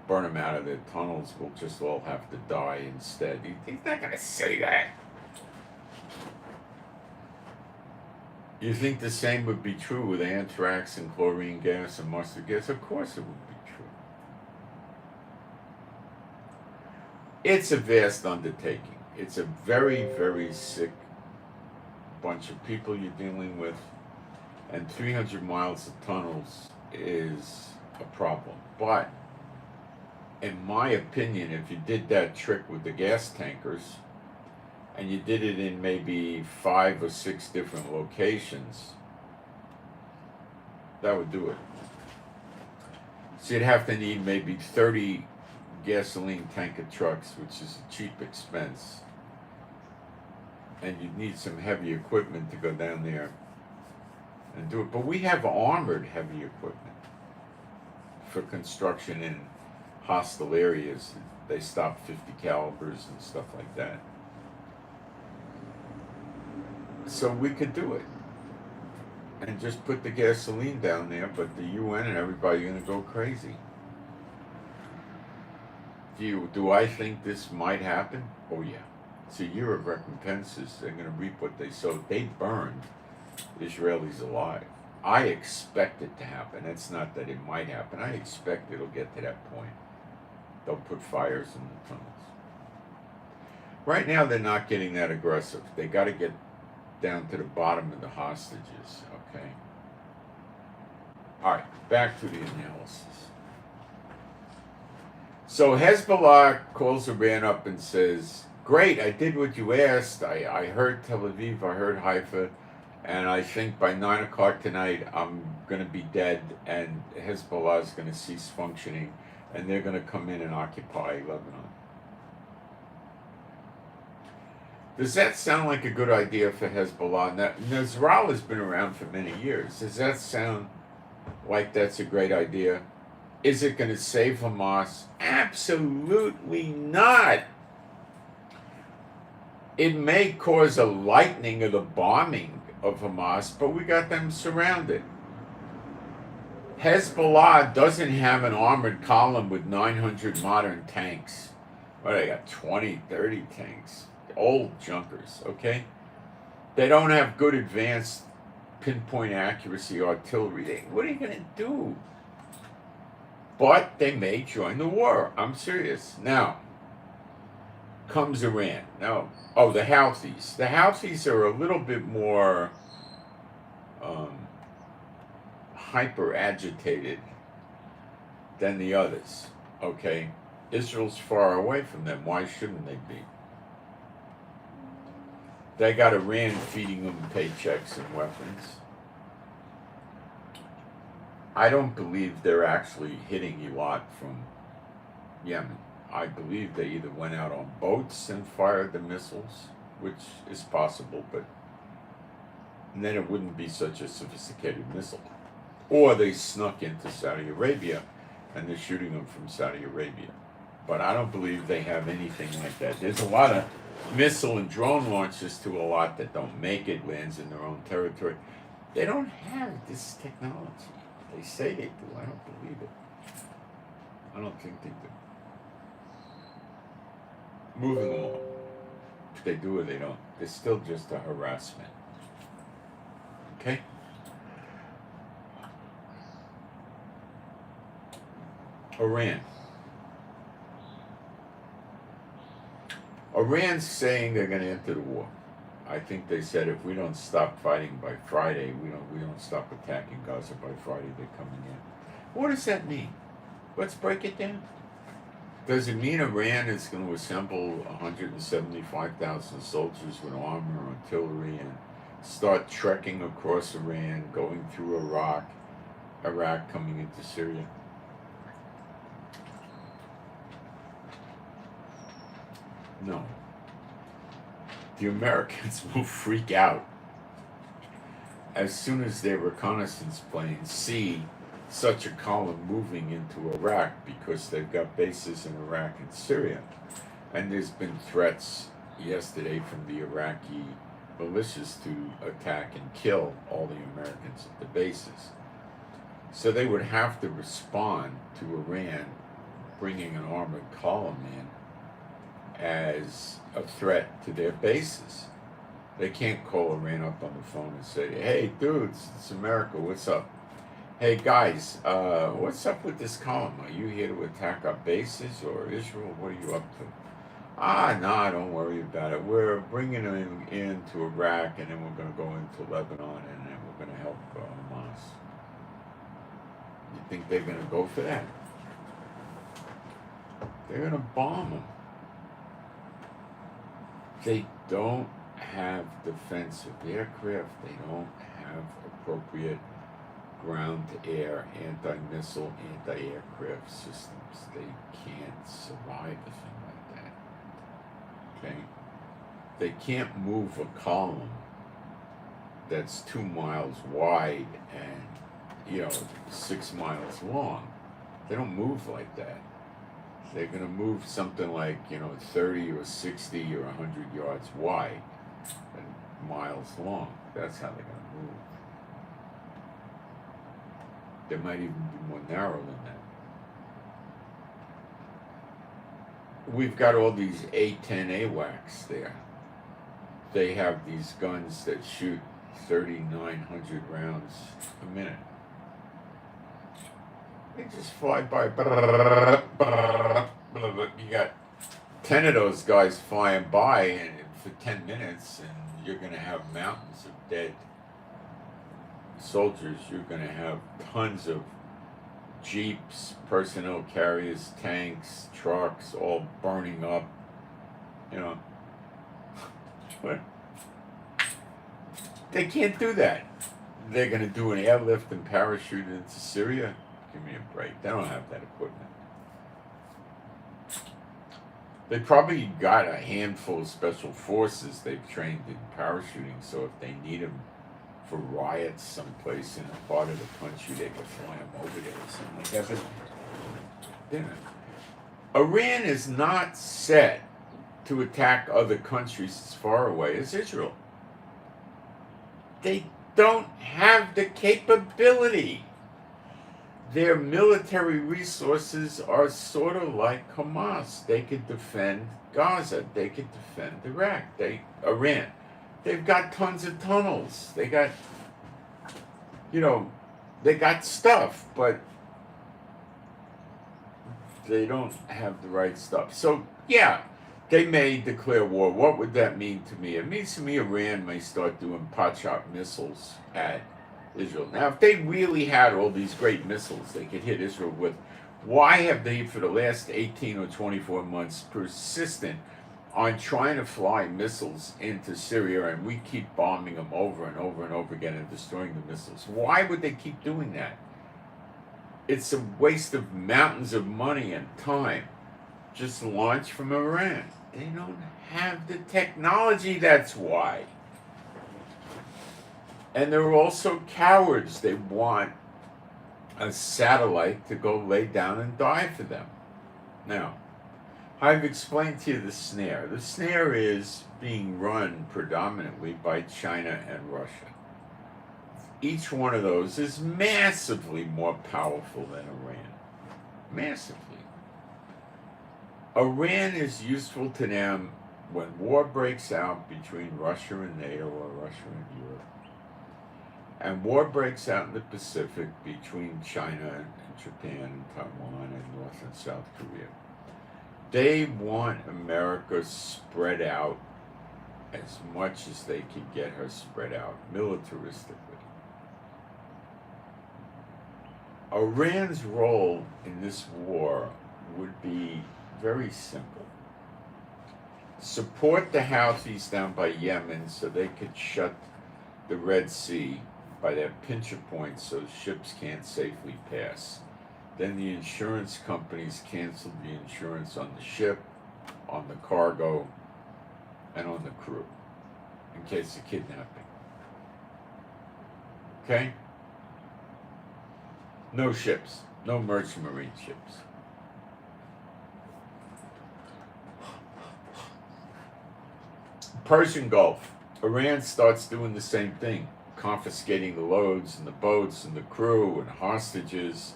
burn them out of their tunnels. We'll just all have to die instead. He's not going to say that. You think the same would be true with anthrax and chlorine gas and mustard gas? Of course it would be true. It's a vast undertaking. It's a very, very sick bunch of people you're dealing with, and 300 miles of tunnels is a problem. But in my opinion, if you did that trick with the gas tankers, and you did it in maybe 5 or 6 different locations, that would do it. So you'd have to need maybe 30 gasoline tanker trucks, which is a cheap expense. And you'd need some heavy equipment to go down there and do it. But we have armored heavy equipment for construction in hostile areas. They stop 50 calibers and stuff like that. So we could do it and just put the gasoline down there, but the UN and everybody are going to go crazy. Do I think this might happen? Oh yeah. It's a year of recompenses. They're going to reap what they sowed. They burned Israelis alive. I expect it to happen. It's not that it might happen. I expect it'll get to that point. They'll put fires in the tunnels. Right now they're not getting that aggressive. They got to get down to the bottom of the hostages, okay? All right, back to the analysis. So Hezbollah calls Iran up and says, great, I did what you asked. I heard Tel Aviv, I heard Haifa, and I think by 9 o'clock tonight I'm going to be dead, and Hezbollah is going to cease functioning, and they're going to come in and occupy Lebanon. Does that sound like a good idea for Hezbollah? Now, Nasrallah has been around for many years. Does that sound like that's a great idea? Is it going to save Hamas? Absolutely not. It may cause a lightening of the bombing of Hamas, but we got them surrounded. Hezbollah doesn't have an armored column with 900 modern tanks. Well, they got 20, 30 tanks. Old junkers, okay? They don't have good advanced pinpoint accuracy artillery. What are you going to do? But they may join the war. I'm serious. Now, comes Iran. Now, the Houthis. The Houthis are a little bit more hyper agitated than the others. Okay? Israel's far away from them. Why shouldn't they be? They got Iran feeding them paychecks and weapons. I don't believe they're actually hitting Eilat from Yemen. I believe they either went out on boats and fired the missiles, which is possible, but then it wouldn't be such a sophisticated missile. Or they snuck into Saudi Arabia and they're shooting them from Saudi Arabia. But I don't believe they have anything like that. There's a lot of missile and drone launches to Eilat that don't make it, lands in their own territory. They don't have this technology. They say they do. I don't believe it. I don't think they do. Moving along. If they do or they don't. It's still just a harassment. Okay? Iran. Iran's saying they're going to enter the war. I think they said if we don't stop fighting by Friday, we don't stop attacking Gaza by Friday, they're coming in. What does that mean? Let's break it down. Does it mean Iran is going to assemble 175,000 soldiers with armor, artillery, and start trekking across Iran, going through Iraq coming into Syria? No. The Americans will freak out as soon as their reconnaissance planes see such a column moving into Iraq, because they've got bases in Iraq and Syria. And there's been threats yesterday from the Iraqi militias to attack and kill all the Americans at the bases. So they would have to respond to Iran bringing an armored column in as a threat to their bases. They can't call Iran up on the phone and say, hey dudes, it's America, what's up? Hey guys, what's up with this column? Are you here to attack our bases or Israel? What are you up to? No, don't worry about it. We're bringing them into Iraq, and then we're going to go into Lebanon, and then we're going to help Hamas. You think they're going to go for that? They're going to bomb them. They don't have defensive aircraft. They don't have appropriate ground-to-air, anti-missile, anti-aircraft systems. They can't survive a thing like that. Okay? They can't move a column that's 2 miles wide and, 6 miles long. They don't move like that. They're going to move something like, 30 or 60 or 100 yards wide and miles long. That's how they're going to move. They might even be more narrow than that. We've got all these A-10 AWACS there. They have these guns that shoot 3,900 rounds a minute. They just fly by. You got 10 of those guys flying by and for 10 minutes, and you're going to have mountains of dead soldiers. You're going to have tons of jeeps, personnel carriers, tanks, trucks, all burning up. They can't do that. They're going to do an airlift and parachute into Syria. Give me a break. They don't have that equipment. They probably got a handful of special forces they've trained in parachuting, so if they need them for riots someplace in a part of the country, they can fly them over there or something like that. But they're not. Iran is not set to attack other countries as far away as Israel. They don't have the capability. Their military resources are sort of like Hamas. They could defend Gaza. They could defend Iran. They've got tons of tunnels. They got you know, they got stuff, but they don't have the right stuff. So, yeah, they may declare war. What would that mean to me? It means to me Iran may start doing pot shot missiles at Israel. Now, if they really had all these great missiles they could hit Israel with, why have they, for the last 18 or 24 months, persistent on trying to fly missiles into Syria, and we keep bombing them over and over and over again and destroying the missiles? Why would they keep doing that? It's a waste of mountains of money and time. Just launch from Iran. They don't have the technology, that's why. And they're also cowards. They want a satellite to go lay down and die for them. Now, I've explained to you the snare. The snare is being run predominantly by China and Russia. Each one of those is massively more powerful than Iran. Massively. Iran is useful to them when war breaks out between Russia and NATO or Russia and Europe. And war breaks out in the Pacific between China and Japan and Taiwan and North and South Korea. They want America spread out as much as they can get her spread out militaristically. Iran's role in this war would be very simple. Support the Houthis down by Yemen so they could shut the Red Sea by their pincher points so ships can't safely pass. Then the insurance companies canceled the insurance on the ship, on the cargo, and on the crew in case of kidnapping. Okay? No ships, no merchant marine ships. Persian Gulf. Iran starts doing the same thing, confiscating the loads and the boats and the crew and hostages.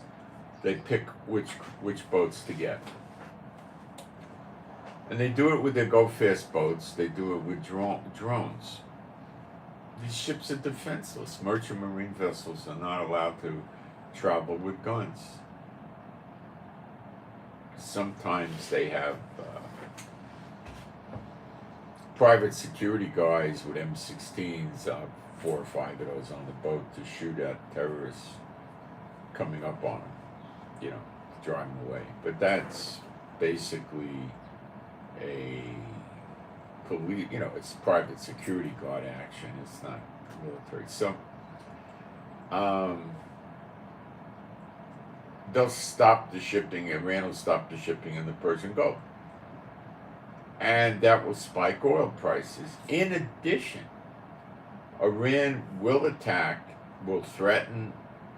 They pick which boats to get. And they do it with their go-fast boats. They do it with drones. These ships are defenseless. Merchant marine vessels are not allowed to travel with guns. Sometimes they have private security guys with M16s, 4 or 5 of those on the boat to shoot at terrorists coming up on them, you know, to drive them away. But that's basically a police, you know, it's private security guard action. It's not military. So, they'll stop the shipping. Iran will stop the shipping in the Persian Gulf. And that will spike oil prices. In addition, Iran will attack, will threaten,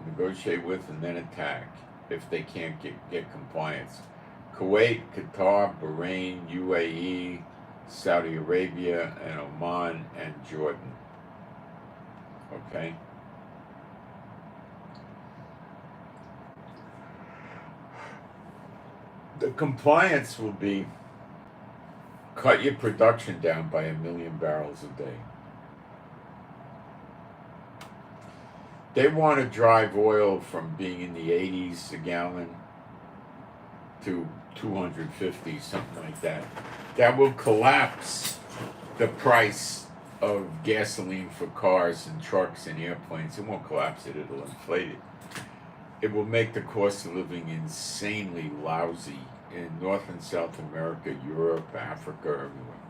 negotiate with, and then attack if they can't get compliance. Kuwait, Qatar, Bahrain, UAE, Saudi Arabia, and Oman, and Jordan. Okay? The compliance will be cut your production down by 1 million barrels a day. They want to drive oil from being in the 80s a gallon to 250, something like that. That will collapse the price of gasoline for cars and trucks and airplanes. It won't collapse it, it'll inflate it. It will make the cost of living insanely lousy in North and South America, Europe, Africa, everywhere.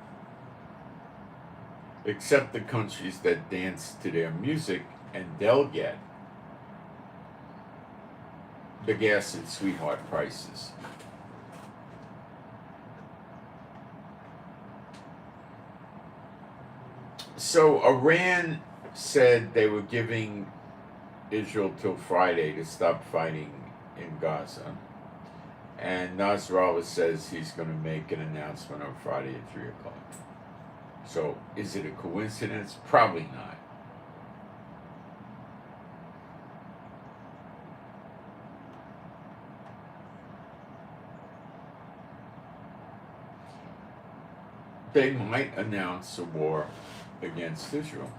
Except the countries that dance to their music, and they'll get the gas at sweetheart prices. So Iran said they were giving Israel till Friday to stop fighting in Gaza. And Nasrallah says he's going to make an announcement on Friday at 3 o'clock. So, is it a coincidence? Probably not. They might announce a war against Israel.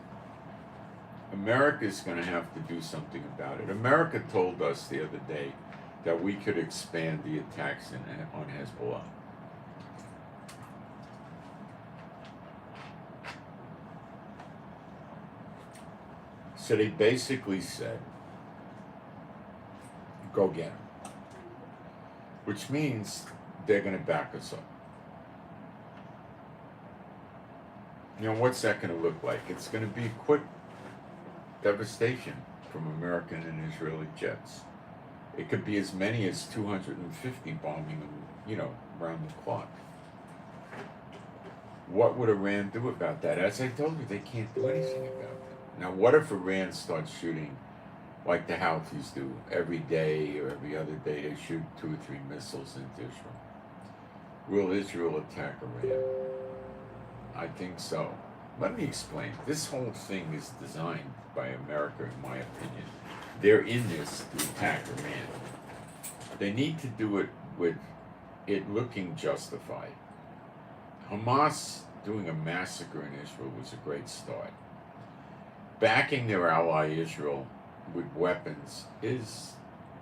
America's going to have to do something about it. America told us the other day that we could expand the attacks on Hezbollah. So they basically said, go get them. Which means they're going to back us up. You know, what's that going to look like? It's going to be quick devastation from American and Israeli jets. It could be as many as 250 bombing them, you know, around the clock. What would Iran do about that? As I told you, they can't do anything about it. Now, what if Iran starts shooting like the Houthis do every day or every other day? They shoot 2 or 3 missiles into Israel. Will Israel attack Iran? I think so. Let me explain. This whole thing is designed by America, in my opinion. They're in this to attack Iran. They need to do it with it looking justified. Hamas doing a massacre in Israel was a great start. Backing their ally Israel with weapons is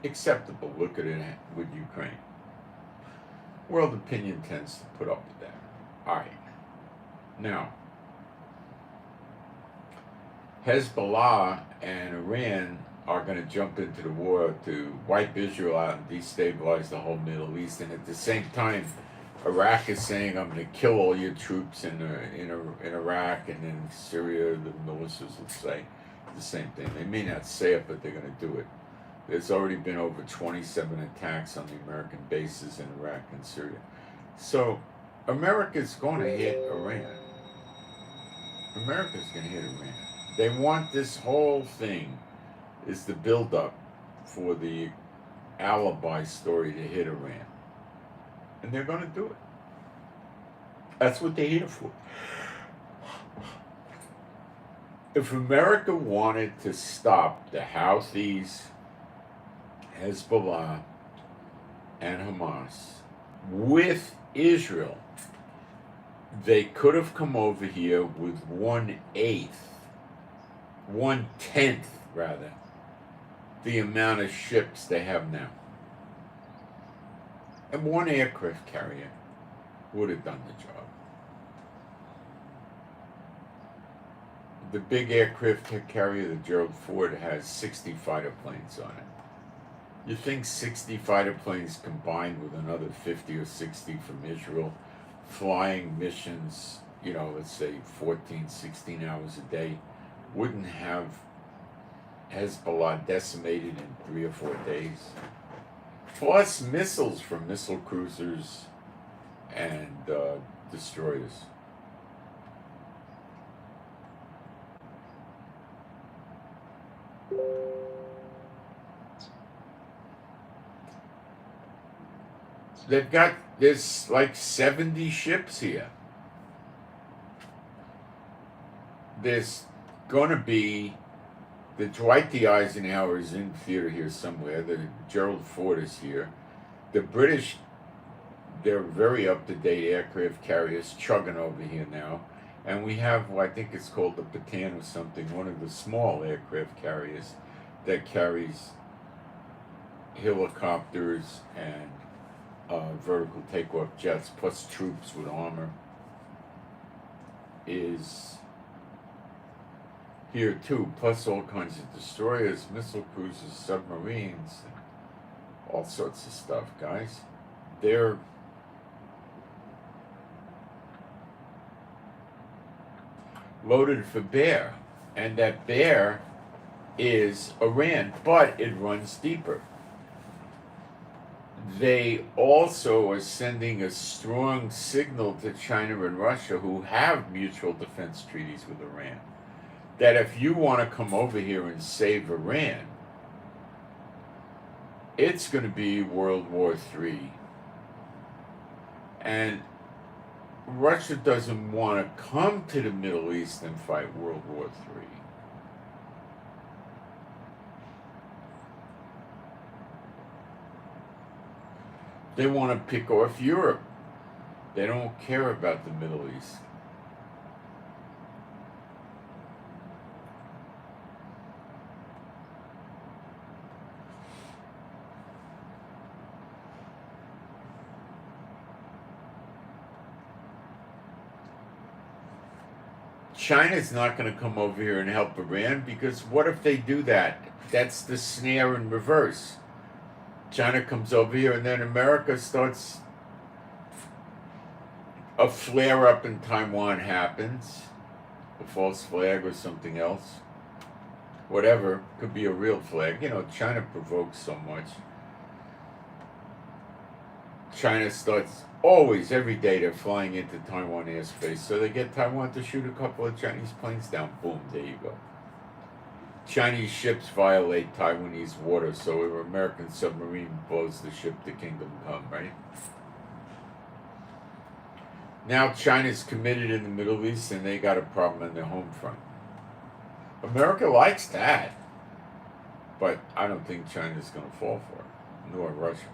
acceptable. Look at it with Ukraine. World opinion tends to put up with that. All right. Now, Hezbollah and Iran are going to jump into the war to wipe Israel out and destabilize the whole Middle East. And at the same time, Iraq is saying, I'm going to kill all your troops in Iraq, and in Syria, the militias will say the same thing. They may not say it, but they're going to do it. There's already been over 27 attacks on the American bases in Iraq and Syria. So America's going to hit Iran. America's going to hit Iran. They want this whole thing is the build-up for the alibi story to hit Iran. And they're going to do it. That's what they're here for. If America wanted to stop the Houthis, Hezbollah, and Hamas with Israel, they could have come over here with 1/10 rather, the amount of ships they have now. And 1 aircraft carrier would have done the job. The big aircraft carrier, the Gerald Ford, has 60 fighter planes on it. You think 60 fighter planes combined with another 50 or 60 from Israel, flying missions, you know, let's say 14, 16 hours a day, wouldn't have Hezbollah decimated in 3 or 4 days? Plus missiles from missile cruisers and destroyers. There's like 70 ships here. There's going to be, the Dwight D. Eisenhower is in theater here somewhere. The Gerald Ford is here. The British, they're very up-to-date aircraft carriers chugging over here now. And we have, well, I think it's called the Patan or something, one of the small aircraft carriers that carries helicopters and vertical takeoff jets, plus troops with armor, is here too, plus all kinds of destroyers, missile cruisers, submarines, all sorts of stuff, guys. They're loaded for bear, and that bear is Iran, but it runs deeper. They also are sending a strong signal to China and Russia, who have mutual defense treaties with Iran, that if you want to come over here and save Iran, it's going to be World War III. And Russia doesn't want to come to the Middle East and fight World War III. They want to pick off Europe. They don't care about the Middle East. China's not going to come over here and help Iran, because what if they do that? That's the snare in reverse. China comes over here and then America starts, a flare up in Taiwan happens, a false flag or something else, whatever, could be a real flag. You know, China provokes so much. China starts always, every day, they're flying into Taiwan airspace, so they get Taiwan to shoot a couple of Chinese planes down. Boom, there you go. Chinese ships violate Taiwanese waters, so an American submarine blows the ship to Kingdom Come, right? Now China's committed in the Middle East, and they got a problem on their home front. America likes that, but I don't think China's going to fall for it, nor Russia.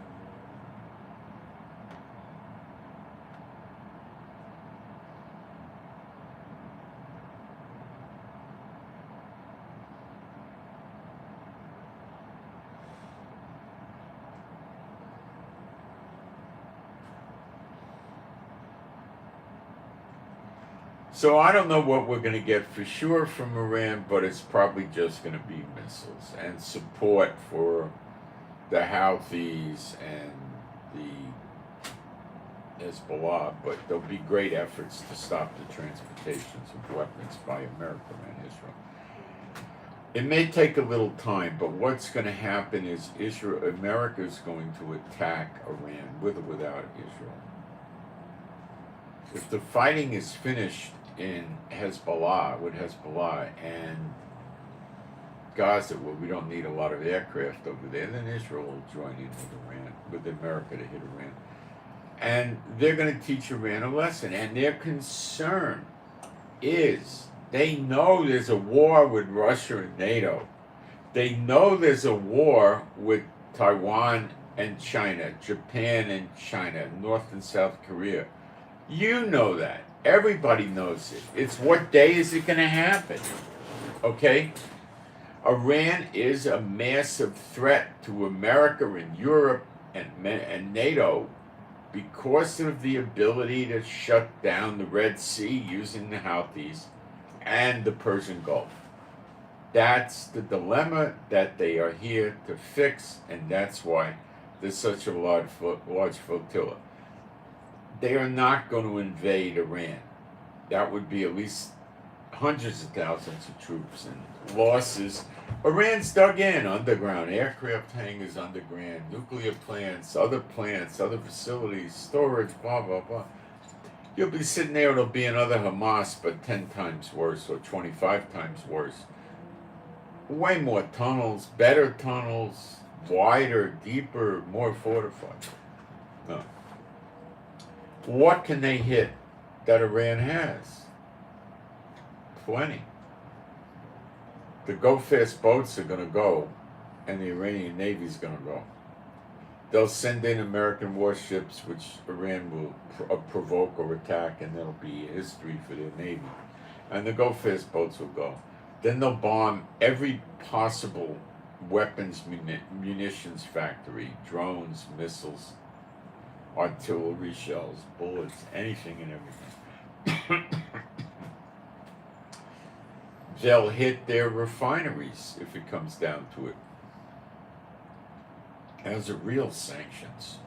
So I don't know what we're going to get for sure from Iran, but it's probably just going to be missiles and support for the Houthis and the Hezbollah, but there'll be great efforts to stop the transportations of weapons by America and Israel. It may take a little time, but what's going to happen is America is going to attack Iran with or without Israel. If the fighting is finished in Hezbollah, with Hezbollah and Gaza, where we don't need a lot of aircraft over there, then Israel will join in with Iran, with America to hit Iran. And they're going to teach Iran a lesson. And their concern is, they know there's a war with Russia and NATO. They know there's a war with Taiwan and China, Japan and China, North and South Korea. You know that. Everybody knows it. It's what day is it going to happen? Okay? Iran is a massive threat to America and Europe and NATO because of the ability to shut down the Red Sea using the Houthis and the Persian Gulf. That's the dilemma that they are here to fix, and that's why there's such a large flotilla. They are not going to invade Iran. That would be at least hundreds of thousands of troops and losses. Iran's dug in underground, aircraft hangars underground, nuclear plants, other facilities, storage, blah, blah, blah. You'll be sitting there, it'll be another Hamas, but 10 times worse or 25 times worse. Way more tunnels, better tunnels, wider, deeper, more fortified. No. What can they hit that Iran has? Plenty. The go-fast boats are going to go, and the Iranian Navy's going to go. They'll send in American warships, which Iran will provoke or attack, and there'll be history for their Navy. And the go-fast boats will go. Then they'll bomb every possible weapons, munitions factory, drones, missiles, artillery shells, bullets, anything and everything. They'll hit their refineries if it comes down to it. As a real sanctions.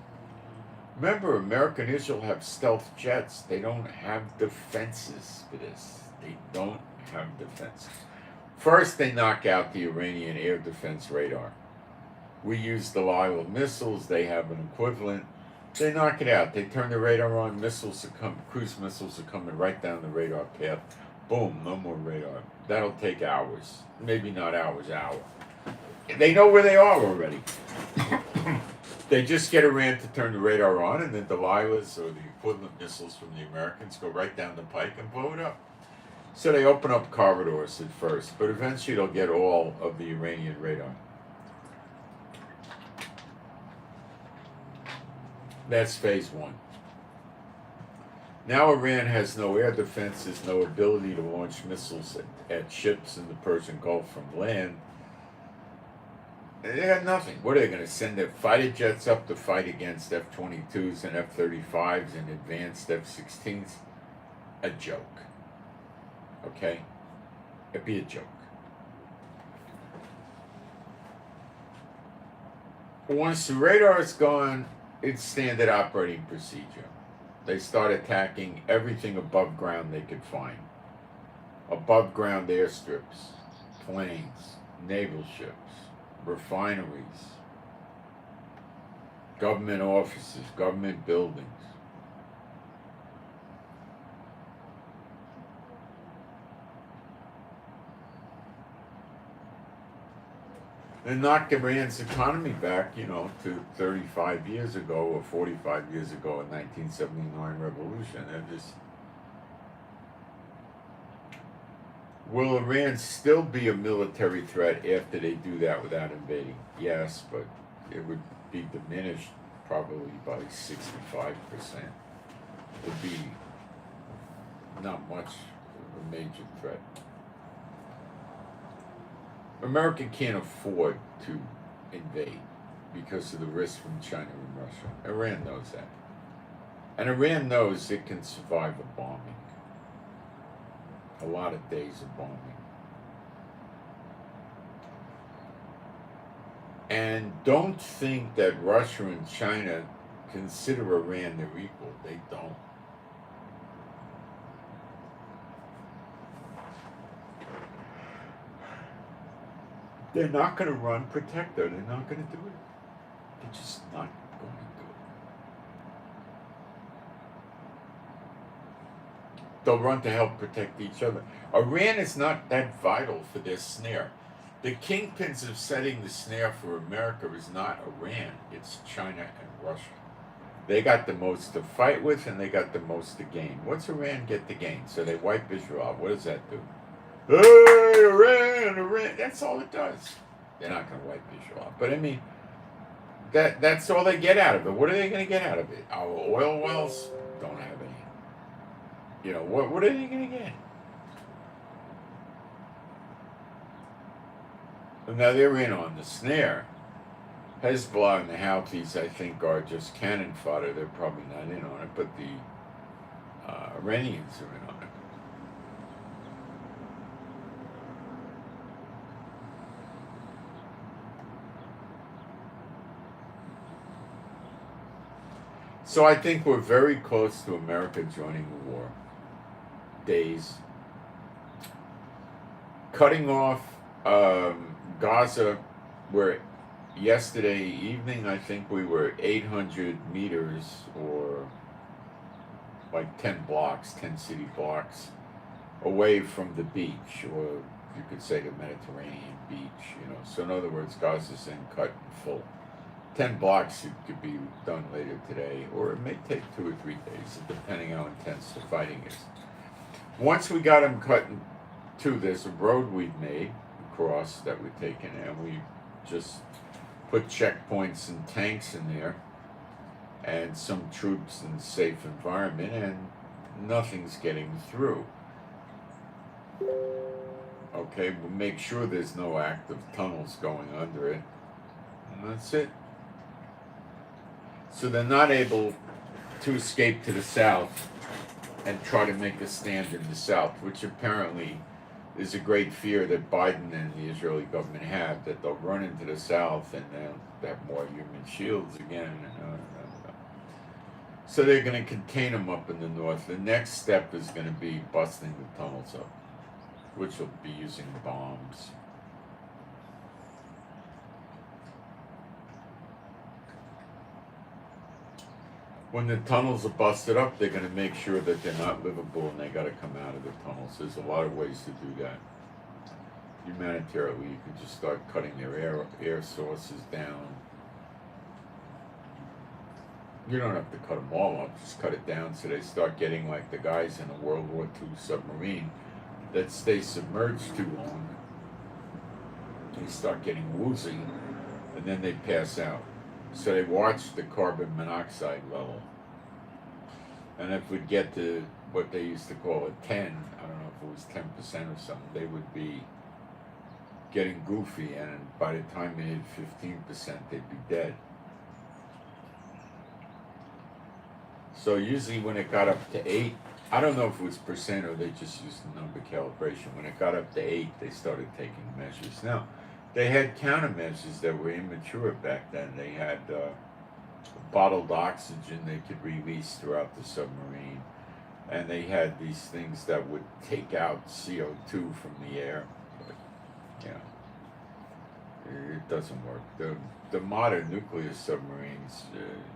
Remember, America and Israel have stealth jets. They don't have defenses for this. They don't have defenses. First, they knock out the Iranian air defense radar. We use the Delilah missiles. They have an equivalent. They knock it out. They turn the radar on. Cruise missiles are coming right down the radar path. Boom, no more radar. That'll take hours. Maybe not hours, hour. They know where they are already. They just get Iran to turn the radar on, and then Delilah's or the equivalent missiles from the Americans go right down the pike and blow it up. So they open up corridors at first, but eventually they'll get all of the Iranian radar. That's phase one. Now Iran has no air defenses, no ability to launch missiles at ships in the Persian Gulf from land. They had nothing. What are they going to send their fighter jets up to fight against F-22s and F-35s and advanced F-16s? A joke. Okay? It'd be a joke. Once the radar is gone, it's standard operating procedure. They start attacking everything above ground they could find. Above ground airstrips, planes, naval ships, refineries, government offices, government buildings. They knocked Iran's economy back, to 35 years ago or 45 years ago in 1979 revolution. They're just... Will Iran still be a military threat after they do that without invading? Yes, but it would be diminished probably by 65%. It would be not much of a major threat. America can't afford to invade because of the risk from China and Russia. Iran knows that. And Iran knows it can survive a bombing. A lot of days of bombing. And don't think that Russia and China consider Iran their equal. They don't. They're not going to run protector. They're not going to do it. They're just not going to do it. They'll run to help protect each other. Iran is not that vital for their snare. The kingpins of setting the snare for America is not Iran. It's China and Russia. They got the most to fight with and they got the most to gain. What's Iran get to gain? So they wipe Israel out. What does that do? Hey, Iran, that's all it does. They're not going to wipe Israel out. But I mean, that's all they get out of it. What are they going to get out of it? Our oil wells don't have any. What are they going to get? And now they're in on the snare. Hezbollah and the Houthis, I think, are just cannon fodder. They're probably not in on it, but the Iranians are in on it. So I think we're very close to America joining the war. Days. Cutting off Gaza, where yesterday evening I think we were 800 meters or like 10 blocks, 10 city blocks away from the beach, or you could say the Mediterranean beach, So in other words, Gaza's in cut in full. 10 blocks it could be done later today, or it may take 2 or 3 days, depending how intense the fighting is. Once we got them cut in two, there's a road we've made across that we've taken, and we just put checkpoints and tanks in there, and some troops in a safe environment, and nothing's getting through. Okay, we'll make sure there's no active tunnels going under it, and that's it. So they're not able to escape to the south and try to make a stand in the south, which apparently is a great fear that Biden and the Israeli government have, that they'll run into the south and they'll have more human shields again. So they're going to contain them up in the north. The next step is going to be busting the tunnels up, which will be using bombs. When the tunnels are busted up, they're going to make sure that they're not livable and they got to come out of the tunnels. There's a lot of ways to do that. Humanitarily, you can just start cutting their air sources down. You don't have to cut them all up, just cut it down so they start getting like the guys in a World War II submarine that stay submerged too long. They start getting woozy and then they pass out. So they watch the carbon monoxide level. And if we get to what they used to call a 10, I don't know if it was 10% or something, they would be getting goofy, and by the time they hit 15%, they'd be dead. So usually when it got up to 8, I don't know if it was percent or they just used the number calibration. When it got up to 8, they started taking measures. Now, they had countermeasures that were immature back then. They had bottled oxygen they could release throughout the submarine, and they had these things that would take out CO2 from the air. But, it doesn't work. The modern nuclear submarines,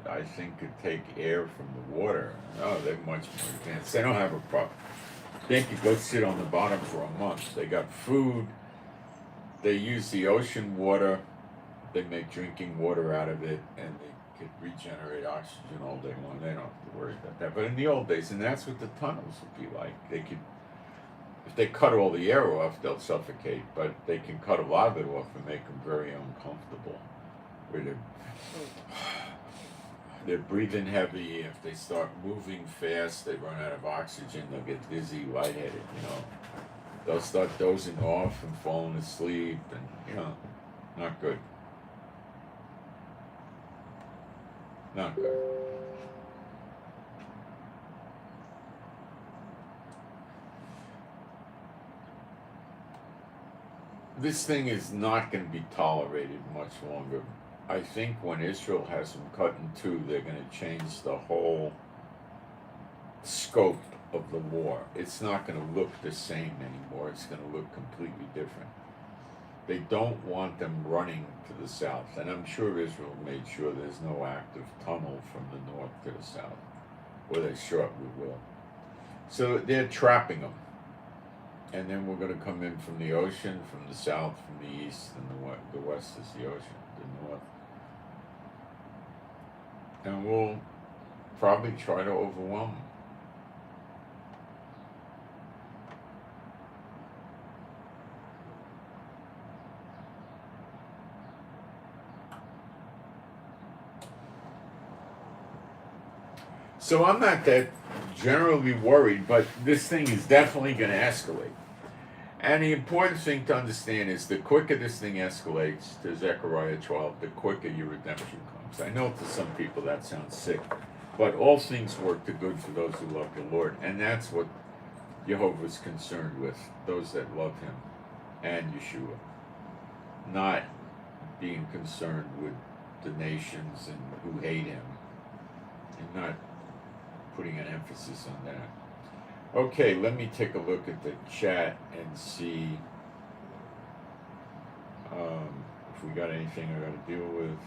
I think, could take air from the water. Oh, they're much more advanced. They don't have a problem. They could go sit on the bottom for a month. They got food. They use the ocean water. They make drinking water out of it, and they could regenerate oxygen all day long. They don't have to worry about that. But in the old days, and that's what the tunnels would be like. They could, if they cut all the air off, they'll suffocate. But they can cut a lot of it off and make them very uncomfortable. Where they're breathing heavy. If they start moving fast, they run out of oxygen. They'll get dizzy, lightheaded. They'll start dozing off and falling asleep, and not good. Not good. This thing is not going to be tolerated much longer. I think when Israel has them cut in two, they're going to change the whole scope of the war. It's not going to look the same anymore. It's going to look completely different. They don't want them running to the south, and I'm sure Israel made sure there's no active tunnel from the north to the south, or they shortly will. So they're trapping them, and then we're going to come in from the ocean, from the south, from the east, and the west is the ocean, the north. And we'll probably try to overwhelm them. So I'm not that generally worried, but this thing is definitely going to escalate. And the important thing to understand is the quicker this thing escalates to Zechariah 12, the quicker your redemption comes. I know to some people that sounds sick, but all things work to good for those who love the Lord. And that's what Jehovah's concerned with, those that love him and Yeshua. Not being concerned with the nations and who hate him, and not putting an emphasis on that. Okay, let me take a look at the chat and see if we got anything I got to deal with.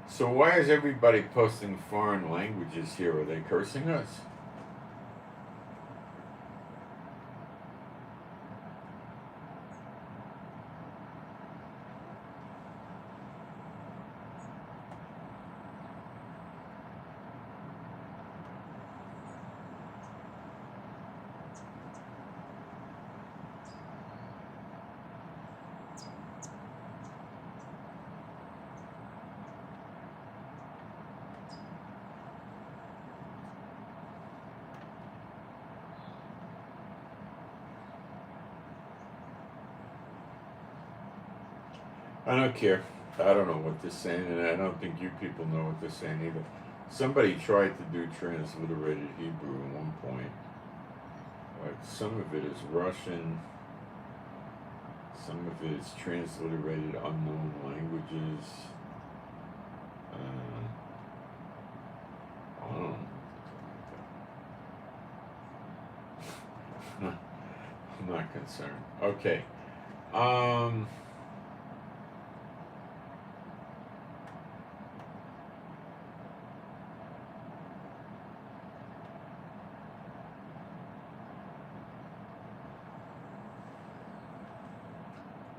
So why is everybody posting foreign languages here? Are they cursing us? I don't care. I don't know what they're saying, and I don't think you people know what they're saying either. Somebody tried to do transliterated Hebrew at one point. Like some of it is Russian, some of it is transliterated unknown languages. I don't know. I'm not concerned. Okay.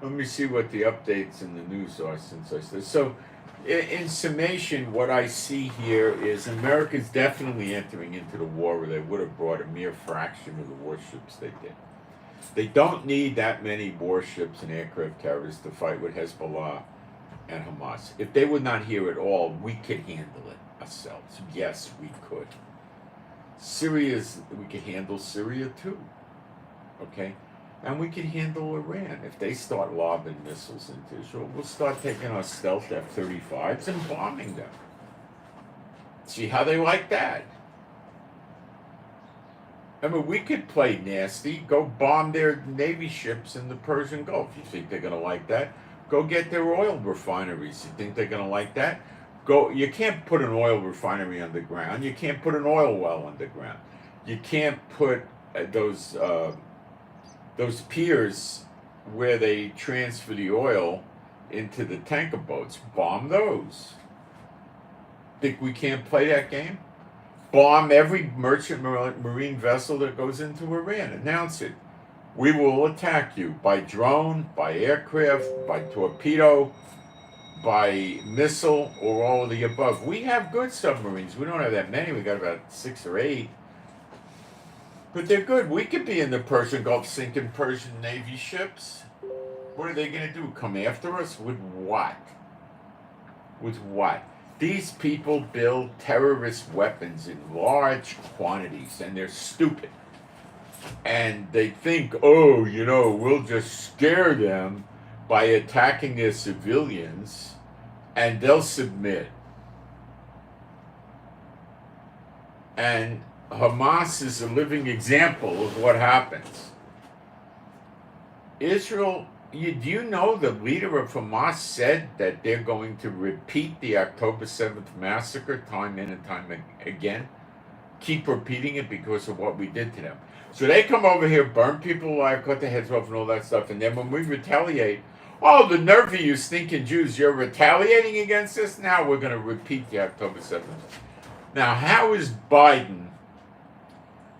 Let me see what the updates in the news are since I said so. In summation, what I see here is America's definitely entering into the war where they would have brought a mere fraction of the warships they did. They don't need that many warships and aircraft carriers to fight with Hezbollah and Hamas. If they were not here at all, we could handle it ourselves. Yes, we could. We could handle Syria too. Okay? And we can handle Iran. If they start lobbing missiles into Israel, we'll start taking our stealth F-35s and bombing them. See how they like that? I mean, we could play nasty, go bomb their Navy ships in the Persian Gulf. You think they're going to like that? Go get their oil refineries. You think they're going to like that? You can't put an oil refinery underground. You can't put an oil well underground. You can't put those piers where they transfer the oil into the tanker boats. Bomb those. Think we can't play that game? Bomb every merchant marine vessel that goes into Iran. Announce it. We will attack you by drone, by aircraft, by torpedo, by missile, or all of the above. We have good submarines. We don't have that many. We got about 6 or 8. But they're good. We could be in the Persian Gulf sinking Persian Navy ships. What are they going to do? Come after us? With what? With what? These people build terrorist weapons in large quantities, and they're stupid. And they think, oh, we'll just scare them by attacking their civilians, and they'll submit. And Hamas is a living example of what happens. Israel, do you know the leader of Hamas said that they're going to repeat the October 7th massacre time in and time again? Keep repeating it because of what we did to them. So they come over here, burn people alive, cut their heads off and all that stuff, and then when we retaliate, oh, the nerve of you stinking Jews, you're retaliating against us? Now we're going to repeat the October 7th. Now, how is Biden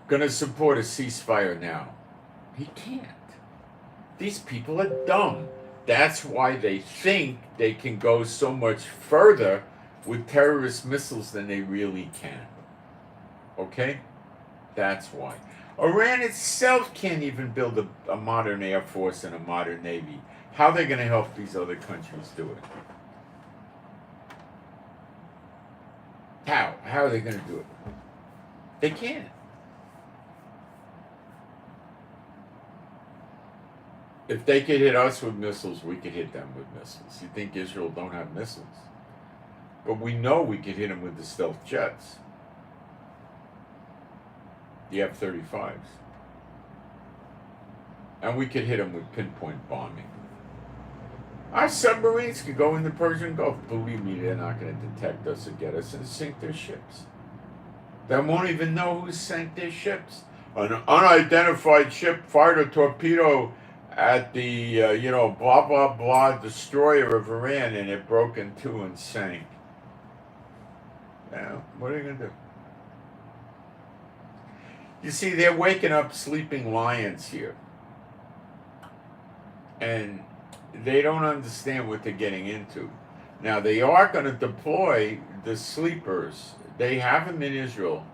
going to support a ceasefire now? He can't. These people are dumb. That's why they think they can go so much further with terrorist missiles than they really can. Okay? That's why. Iran itself can't even build a modern air force and a modern navy. How are they going to help these other countries do it? How? How are they going to do it? They can't. If they could hit us with missiles, we could hit them with missiles. You think Israel don't have missiles? But we know we could hit them with the stealth jets. The F-35s. And we could hit them with pinpoint bombing. Our submarines could go in the Persian Gulf. Believe me, they're not going to detect us or get us and sink their ships. They won't even know who sank their ships. An unidentified ship fired a torpedo at the, blah, blah, blah, destroyer of Iran, and it broke in two and sank. Now, what are they going to do? You see, they're waking up sleeping lions here. And they don't understand what they're getting into. Now, they are going to deploy the sleepers. They have them in Israel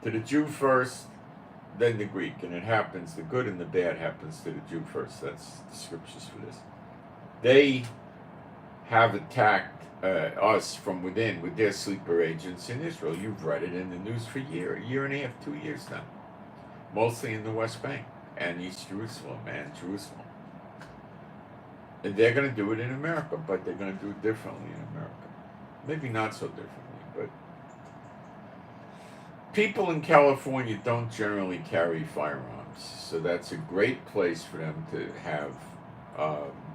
to the Jew first, then the Greek. And it happens, the good and the bad happens to the Jew first. That's the scriptures for this. They have attacked us from within with their sleeper agents in Israel. You've read it in the news for a year and a half, 2 years now. Mostly in the West Bank and East Jerusalem and Jerusalem. And they're going to do it in America, but they're going to do it differently in America. Maybe not so differently, but people in California don't generally carry firearms, so that's a great place for them to have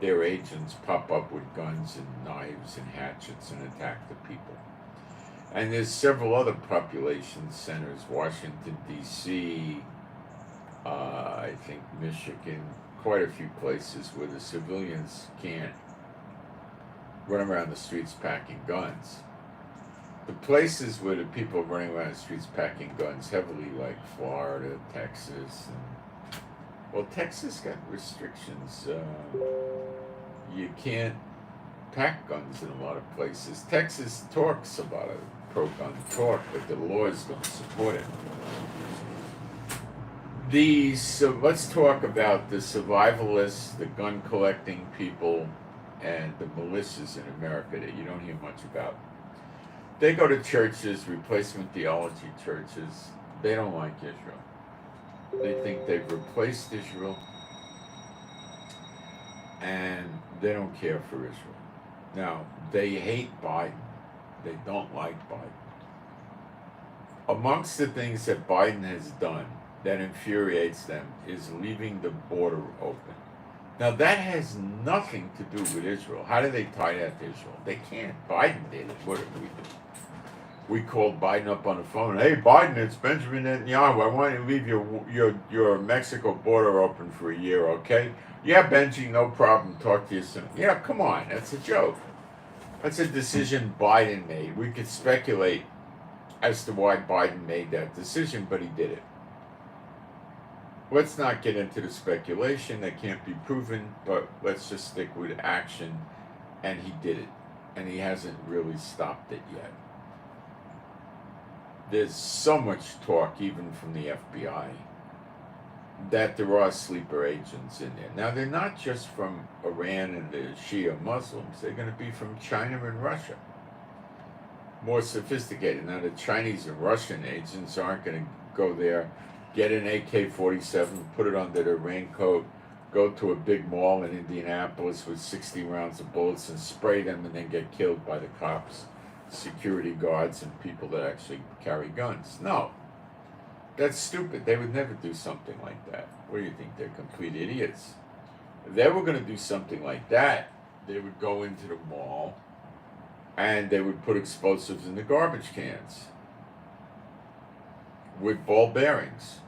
their agents pop up with guns and knives and hatchets and attack the people. And there's several other population centers, Washington, D.C., I think Michigan, quite a few places where the civilians can't run around the streets packing guns. The places where the people are running around the streets packing guns heavily, like Florida, Texas, and, well, Texas got restrictions. you can't pack guns in a lot of places. Texas talks about a pro-gun talk, but the laws don't support it. So let's talk about the survivalists, the gun-collecting people, and the militias in America that you don't hear much about. They go to churches, replacement theology churches. They don't like Israel. They think they've replaced Israel, and they don't care for Israel. Now, they hate Biden. They don't like Biden. Amongst the things that Biden has done that infuriates them is leaving the border open. Now, that has nothing to do with Israel. How do they tie that to Israel? They can't. Biden did it. What did we do? We called Biden up on the phone. Hey, Biden, it's Benjamin Netanyahu. I want you to leave your Mexico border open for a year, okay? Yeah, Benji, no problem. Talk to you soon. Yeah, come on. That's a joke. That's a decision Biden made. We could speculate as to why Biden made that decision, but he did it. Let's not get into the speculation that can't be proven, but let's just stick with action. And he did it. And he hasn't really stopped it yet. There's so much talk, even from the FBI, that there are sleeper agents in there. Now, they're not just from Iran and the Shia Muslims. They're going to be from China and Russia. More sophisticated. Now, the Chinese and Russian agents aren't going to go there, get an AK-47, put it under their raincoat, go to a big mall in Indianapolis with 60 rounds of bullets and spray them and then get killed by the cops, security guards, and people that actually carry guns. No. That's stupid. They would never do something like that. What do you think? They're complete idiots. If they were going to do something like that, they would go into the mall and they would put explosives in the garbage cans with ball bearings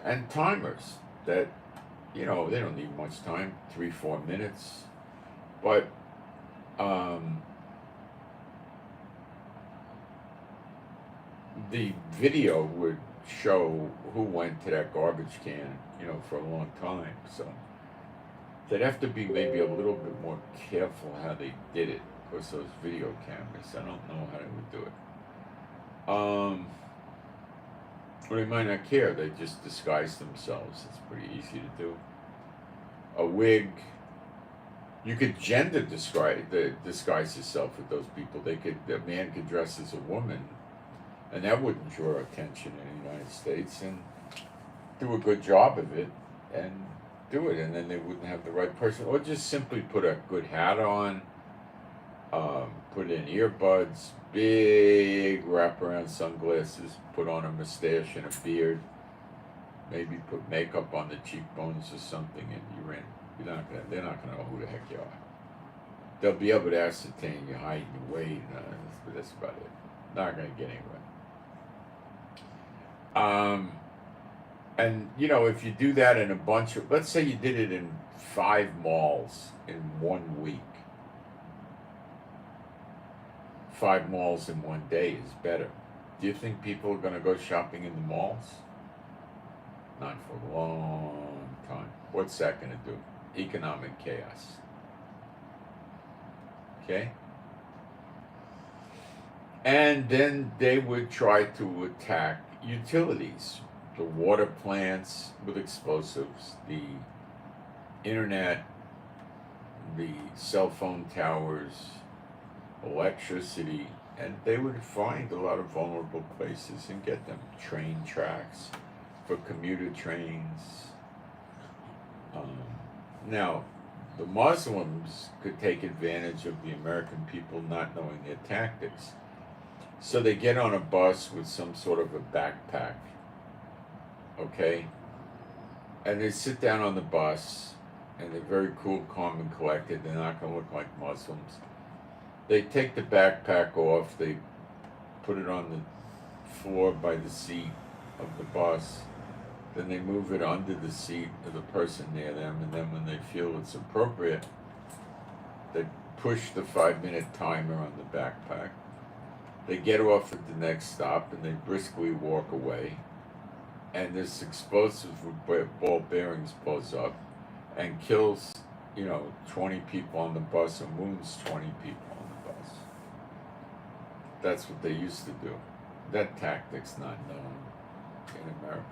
and timers that, they don't need much time, 3-4 minutes. But the video would show who went to that garbage can, for a long time. So they'd have to be maybe a little bit more careful how they did it, because those video cameras, I don't know how they would do it. Well, they might not care. They just disguise themselves. It's pretty easy to do. A wig. You could gender disguise yourself with those people. A man could dress as a woman, and that wouldn't draw attention in the United States, and do a good job of it, and do it, and then they wouldn't have the right person. Or just simply put a good hat on, put in earbuds, big wraparound sunglasses, put on a mustache and a beard, maybe put makeup on the cheekbones or something, and you're in. They're not gonna know who the heck you are. They'll be able to ascertain your height and your weight, but that's about it. Not gonna get anywhere. And if you do that in a bunch of, let's say you did it in 5 malls in 1 week. 5 malls in 1 day is better. Do you think people are going to go shopping in the malls? Not for a long time. What's that going to do? Economic chaos. Okay? And then they would try to attack utilities, the water plants with explosives, the internet, the cell phone towers, electricity, and they would find a lot of vulnerable places and get them. Train tracks for commuter trains. Now, the Muslims could take advantage of the American people not knowing their tactics. So they get on a bus with some sort of a backpack, okay? And they sit down on the bus, and they're very cool, calm, and collected. They're not going to look like Muslims. They take the backpack off, they put it on the floor by the seat of the bus, then they move it under the seat of the person near them, and then when they feel it's appropriate, they push the 5-minute timer on the backpack. They get off at the next stop, and they briskly walk away, and this explosive with ball bearings blows up and kills 20 people on the bus and wounds 20 people on the bus. That's what they used to do. That tactic's not known in America.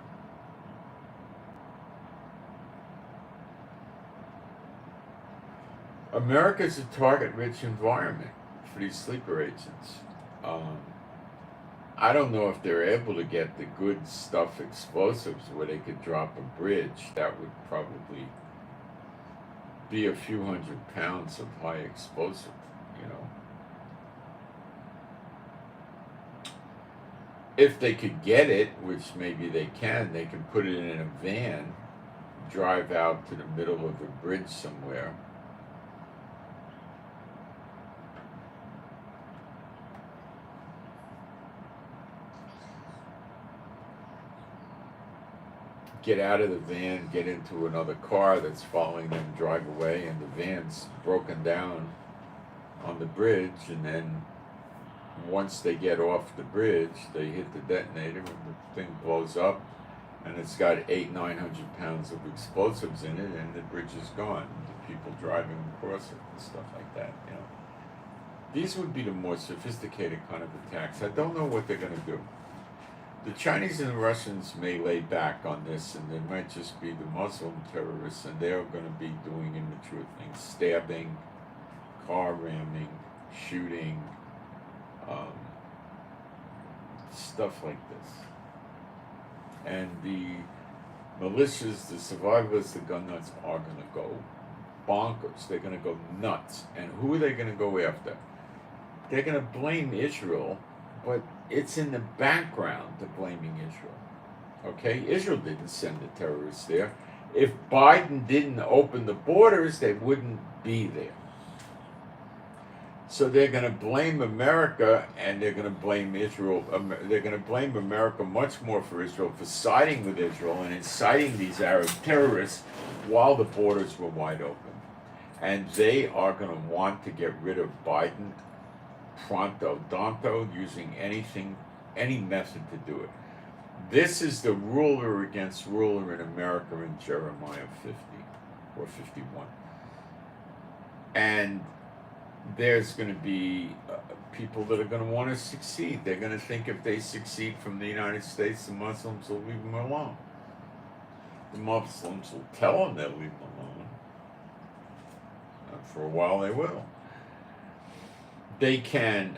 America's a target-rich environment for these sleeper agents. I don't know if they're able to get the good stuff explosives where they could drop a bridge. That would probably be a few hundred pounds of high explosive, If they could get it, which maybe they can put it in a van, drive out to the middle of a bridge somewhere. Get out of the van, get into another car that's following them, drive away, and the van's broken down on the bridge, and then once they get off the bridge, they hit the detonator and the thing blows up, and it's got 900 pounds of explosives in it, and the bridge is gone. The people driving across it and stuff like that, These would be the more sophisticated kind of attacks. I don't know what they're going to do. The Chinese and the Russians may lay back on this, and they might just be the Muslim terrorists, and they're going to be doing immature things, stabbing, car ramming, shooting, stuff like this. And the militias, the survivors, the gun nuts are going to go bonkers. They're going to go nuts. And who are they going to go after? They're going to blame Israel, but it's in the background to blaming Israel. Okay? Israel didn't send the terrorists there. If Biden didn't open the borders, they wouldn't be there. So they're going to blame America, and they're going to blame Israel. They're going to blame America much more for Israel, for siding with Israel and inciting these Arab terrorists while the borders were wide open. And they are going to want to get rid of Biden pronto danto, using any method to do it. This is the ruler against ruler in America in Jeremiah 50 or 51. And there's going to be people that are going to want to succeed. They're going to think if they succeed from the United States, the Muslims will leave them alone. The Muslims will tell them they'll leave them alone. For a while they will. They can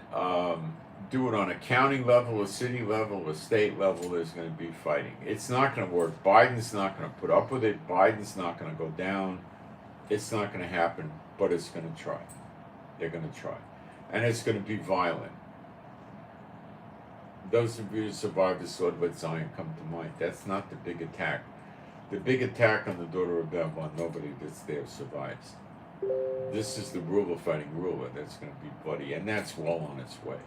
do it on a county level, a city level, a state level. There's going to be fighting. It's not going to work. Biden's not going to put up with it. Biden's not going to go down. It's not going to happen, but it's going to try. They're going to try. And it's going to be violent. Those of you who survived the sword with Zion come to mind. That's not the big attack. The big attack on the daughter of Babylon, nobody that's there survives. This is the ruler fighting ruler that's going to be bloody, and that's well on its way.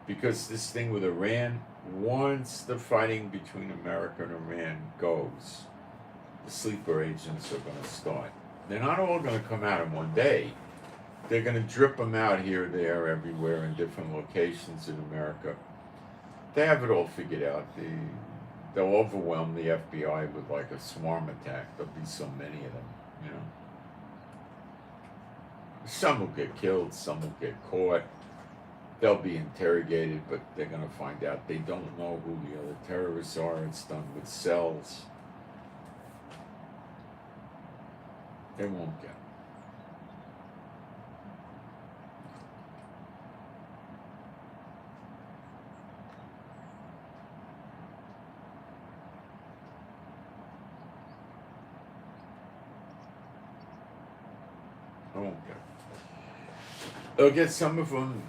Because this thing with Iran, once the fighting between America and Iran goes, the sleeper agents are going to start. They're not all going to come out in one day. They're going to drip them out here, there, everywhere, in different locations in America. They have it all figured out. They'll overwhelm the FBI with like a swarm attack. There'll be so many of them, Some will get killed, some will get caught. They'll be interrogated, but they're going to find out they don't know who the other terrorists are. It's done with cells. They won't get them. They'll get some of them,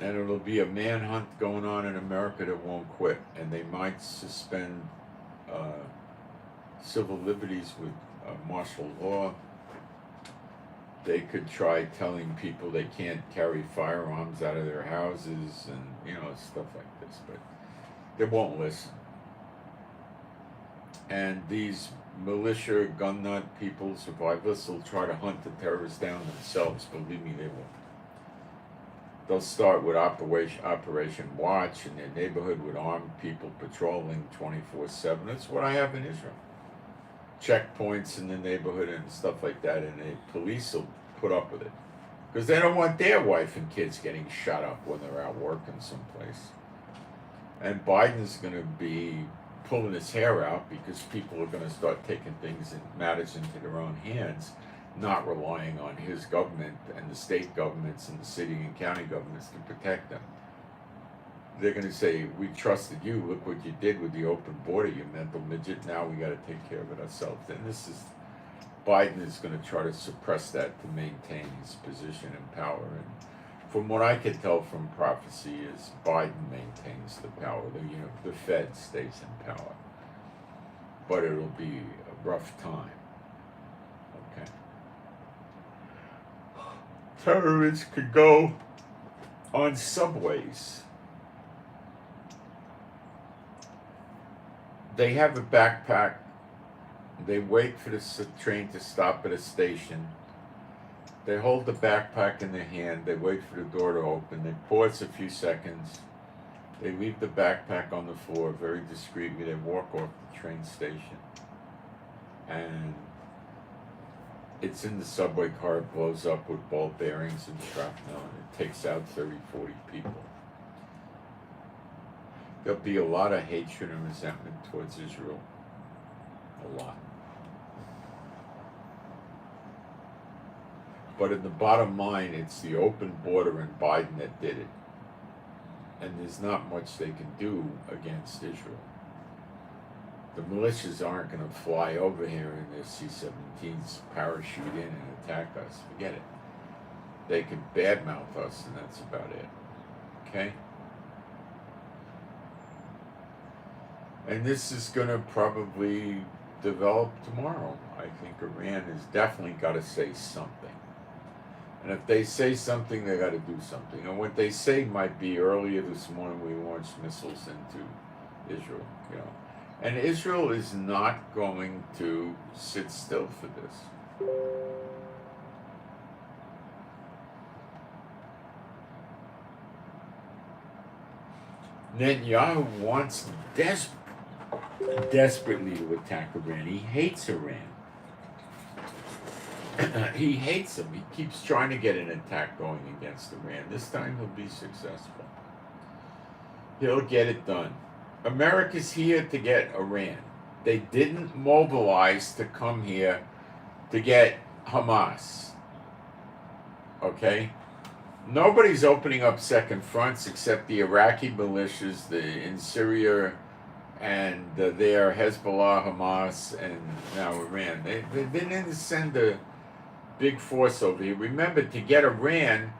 and it'll be a manhunt going on in America that won't quit, and they might suspend civil liberties with martial law. They could try telling people they can't carry firearms out of their houses and, stuff like this, but they won't listen. And these militia, gun nut people, survivalists will try to hunt the terrorists down themselves. Believe me, they will. They'll start with Operation Watch in their neighborhood with armed people patrolling 24/7. That's what I have in Israel. checkpoints in the neighborhood and stuff like that, and the police will put up with it because they don't want their wife and kids getting shot up when they're out working someplace. And Biden's going to be pulling his hair out because people are going to start taking things and matters into their own hands, not relying on his government and the state governments and the city and county governments to protect them. They're going to say, we trusted you, look what you did with the open border, you mental midget, now we got to take care of it ourselves. And this is, Biden is going to try to suppress that to maintain his position and power. And from what I can tell from prophecy is Biden maintains the power. The Fed stays in power. But it'll be a rough time. Okay. Terrorists could go on subways. They have a backpack. They wait for the train to stop at a station. They hold the backpack in their hand. They wait for the door to open. They pause a few seconds. They leave the backpack on the floor very discreetly. They walk off the train station. And it's in the subway car. It blows up with ball bearings and shrapnel. And it takes out 30, 40 people. There'll be a lot of hatred and resentment towards Israel. A lot. But in the bottom line, it's the open border and Biden that did it. And there's not much they can do against Israel. The militias aren't going to fly over here in their C-17s, parachute in and attack us. Forget it. They can badmouth us, and that's about it. Okay? And this is going to probably develop tomorrow. I think Iran has definitely got to say something. And if they say something, they got to do something. And what they say might be earlier this morning we launched missiles into Israel. And Israel is not going to sit still for this. Netanyahu wants desperately to attack Iran. He hates Iran. He hates them. He keeps trying to get an attack going against Iran. This time he'll be successful. He'll get it done. America's here to get Iran. They didn't mobilize to come here to get Hamas. Okay? Nobody's opening up second fronts except the Iraqi militias in Syria and their Hezbollah, Hamas, and now Iran. They didn't send a big force over here. Remember, to get Iran,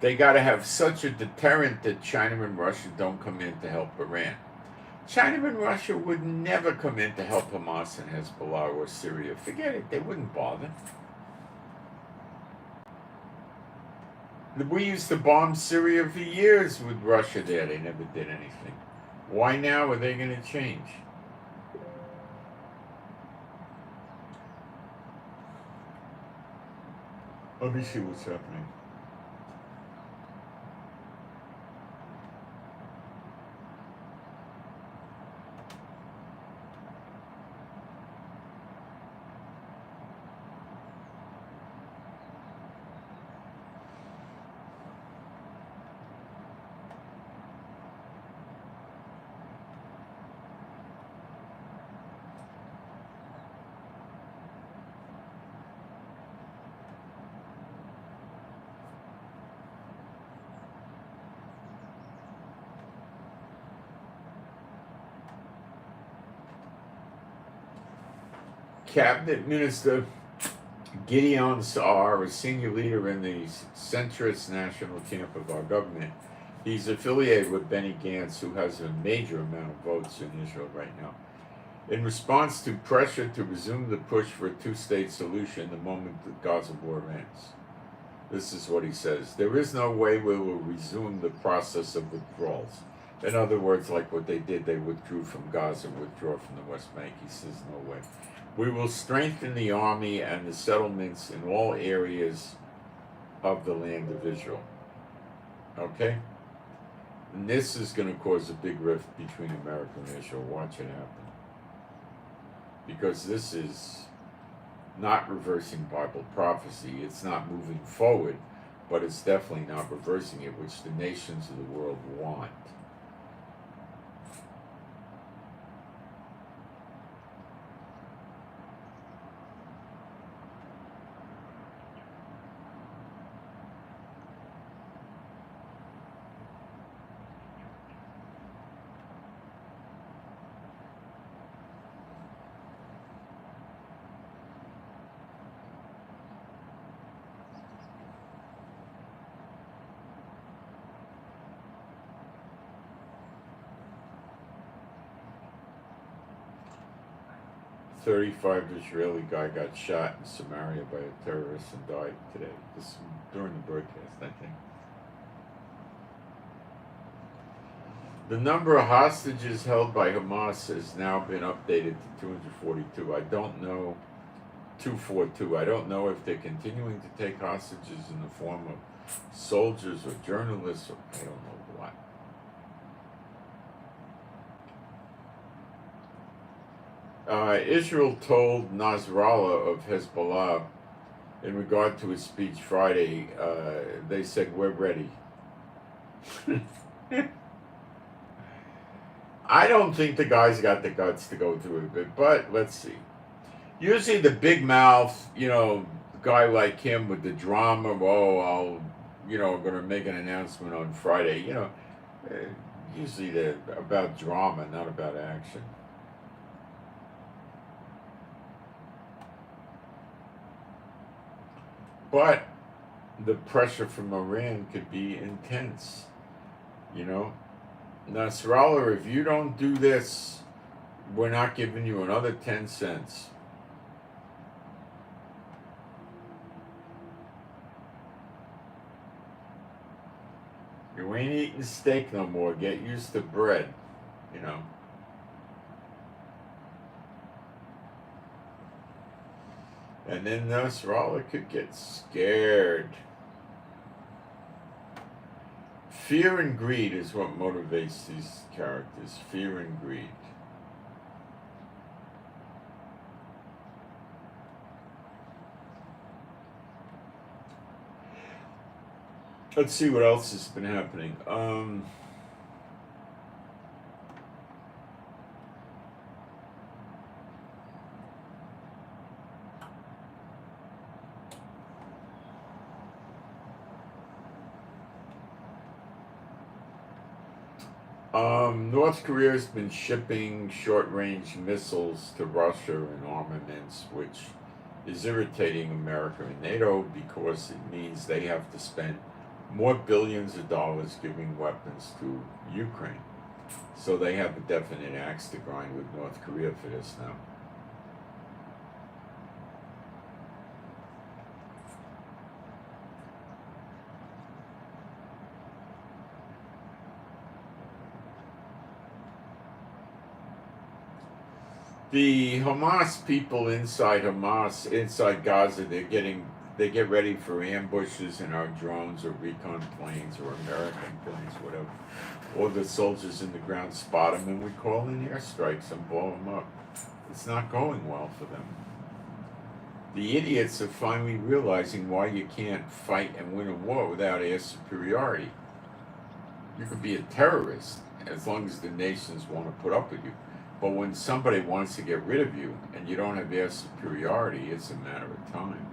they got to have such a deterrent that China and Russia don't come in to help Iran. China and Russia would never come in to help Hamas and Hezbollah or Syria. Forget it. They wouldn't bother. We used to bomb Syria for years with Russia there. They never did anything. Why now are they going to change? Let me see what's happening. Cabinet Minister Gideon Saar, a senior leader in the centrist national camp of our government, he's affiliated with Benny Gantz, who has a major amount of votes in Israel right now. In response to pressure to resume the push for a two-state solution the moment the Gaza war ends. This is what he says. There is no way we will resume the process of withdrawals. In other words, like what they did, they withdrew from Gaza, withdraw from the West Bank. He says no way. We will strengthen the army and the settlements in all areas of the land of Israel. Okay? And this is going to cause a big rift between America and Israel. Watch it happen. because this is not reversing Bible prophecy. It's not moving forward, but it's definitely not reversing it, which the nations of the world want. 35 Israeli guy got shot in Samaria by a terrorist and died today. This during the broadcast, I think. The number of hostages held by Hamas has now been updated to 242. I don't know, 242. I don't know if they're continuing to take hostages in the form of soldiers or journalists or I don't know what. Israel told Nasrallah of Hezbollah in regard to his speech Friday, they said, we're ready. I don't think the guy's got the guts to go through it, but let's see. Usually the big mouth, guy like him with the drama, I'll, going to make an announcement on Friday, usually they're about drama, not about action. But the pressure from Iran could be intense, Nasrallah, if you don't do this, we're not giving you another 10 cents. You ain't eating steak no more. Get used to bread, And then Nasrallah could get scared. Fear and greed is what motivates these characters. Fear and greed. Let's see what else has been happening. North Korea has been shipping short-range missiles to Russia and armaments, which is irritating America and NATO because it means they have to spend more billions of dollars giving weapons to Ukraine. So they have a definite axe to grind with North Korea for this now. The Hamas people inside Gaza, they get ready for ambushes in our drones or recon planes or American planes, whatever. Or the soldiers in the ground spot them and we call in airstrikes and blow them up. It's not going well for them. The idiots are finally realizing why you can't fight and win a war without air superiority. You could be a terrorist as long as the nations want to put up with you. But when somebody wants to get rid of you and you don't have air superiority, it's a matter of time.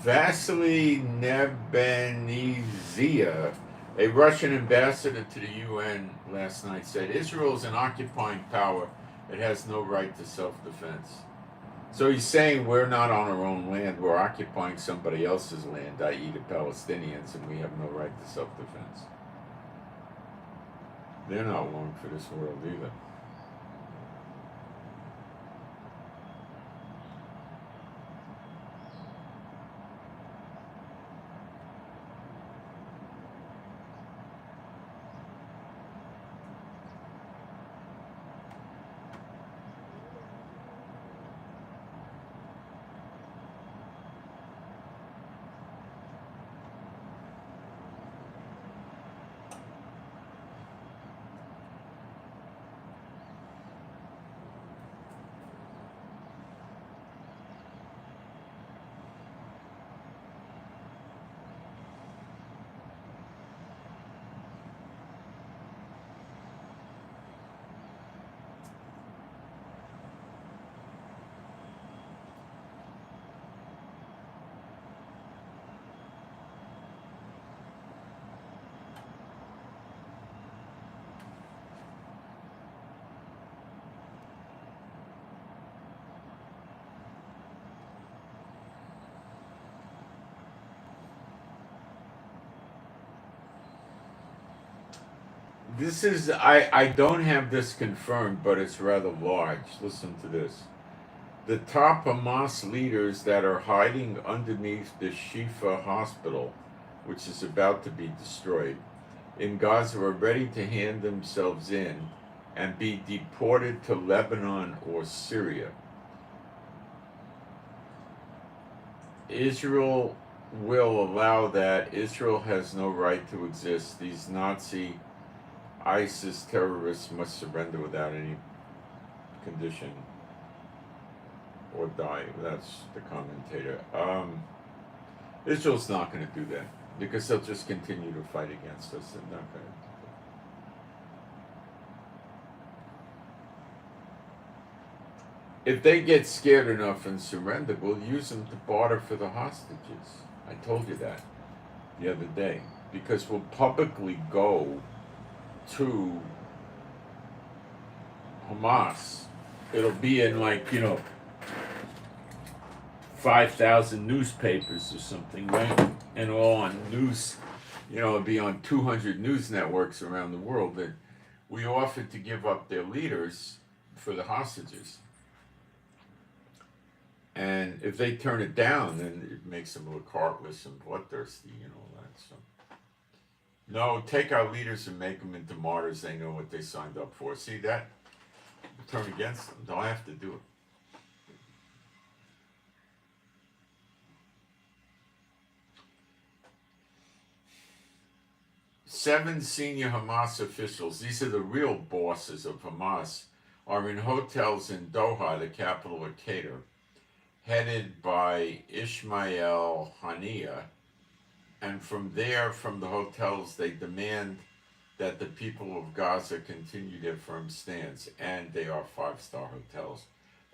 Vasily Nebenzia, a Russian ambassador to the UN last night, said Israel is an occupying power. It has no right to self-defense. So he's saying we're not on our own land. We're occupying somebody else's land, i.e. the Palestinians, and we have no right to self-defense. They're not long for this world either. This is, I don't have this confirmed, but it's rather large. Listen to this. The top Hamas leaders that are hiding underneath the Shifa hospital, which is about to be destroyed, in Gaza are ready to hand themselves in and be deported to Lebanon or Syria. Israel will allow that. Israel has no right to exist. These Nazi ISIS terrorists must surrender without any condition or die. That's the commentator. Israel's not going to do that because they'll just continue to fight against us. They're not going to. If they get scared enough and surrender, we'll use them to barter for the hostages. I told you that the other day. Because we'll publicly go to Hamas. It'll be in 5,000 newspapers or something, right? And all on news, it'll be on 200 news networks around the world that we offered to give up their leaders for the hostages. And if they turn it down, then it makes them look heartless and bloodthirsty and all that. So, no, take our leaders and make them into martyrs. They know what they signed up for. See that? Turn against them. Don't have to do it. Seven senior Hamas officials, these are the real bosses of Hamas, are in hotels in Doha, the capital of Qatar, headed by Ismail Haniyeh, and from there, from the hotels, they demand that the people of Gaza continue their firm stance, and they are five-star hotels.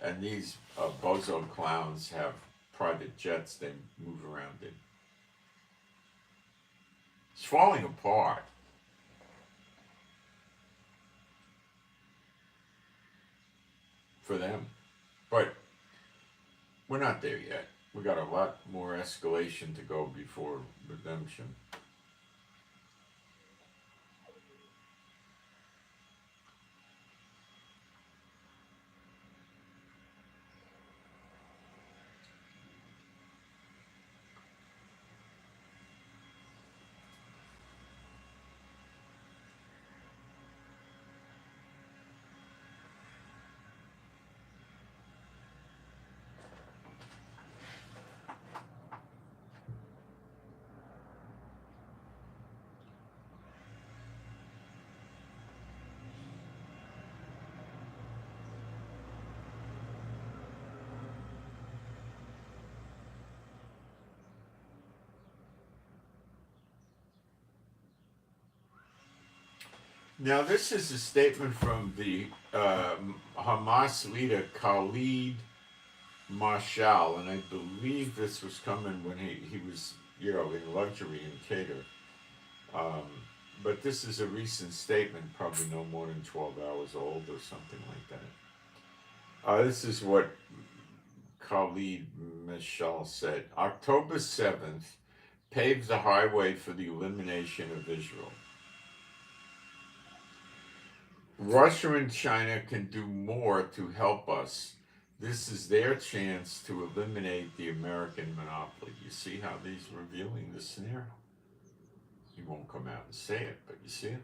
And these bozo clowns have private jets they move around in. It's falling apart. For them. But we're not there yet. We got a lot more escalation to go before redemption. Now, this is a statement from the Hamas leader Khalid Marshall, and I believe this was coming when he was, in luxury in Cater. Um, but this is a recent statement, probably no more than 12 hours old or something like that. This is what Khalid Mashal said. October 7th paves the highway for the elimination of Israel. Russia and China can do more to help us. This is their chance to eliminate the American monopoly. You see how he's revealing the snare? He won't come out and say it, but you see it?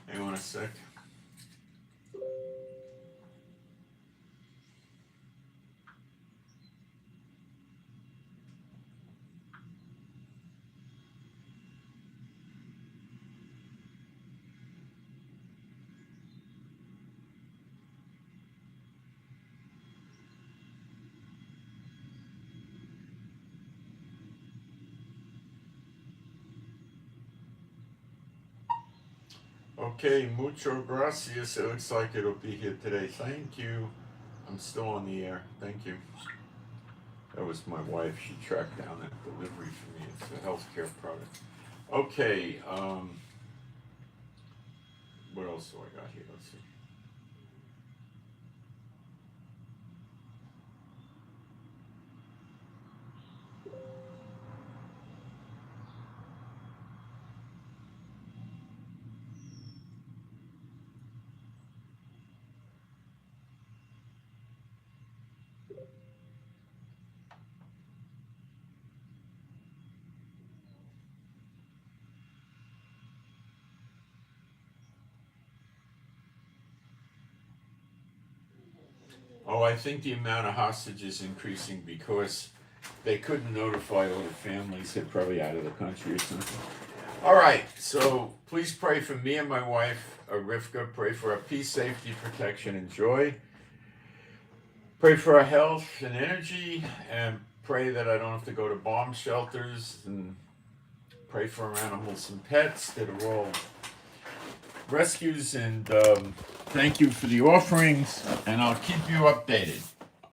Hang on a sec. Okay, mucho gracias. It looks like it'll be here today. Thank you. I'm still on the air. Thank you. That was my wife. She tracked down that delivery for me. It's a healthcare product. Okay. What else do I got here? Let's see. Oh, I think the amount of hostages is increasing because they couldn't notify all the families. They're probably out of the country or something. All right, so please pray for me and my wife, Rivka. Pray for our peace, safety, protection, and joy. Pray for our health and energy, and pray that I don't have to go to bomb shelters, and pray for our animals and pets that are all rescues, and thank you for the offerings, and I'll keep you updated.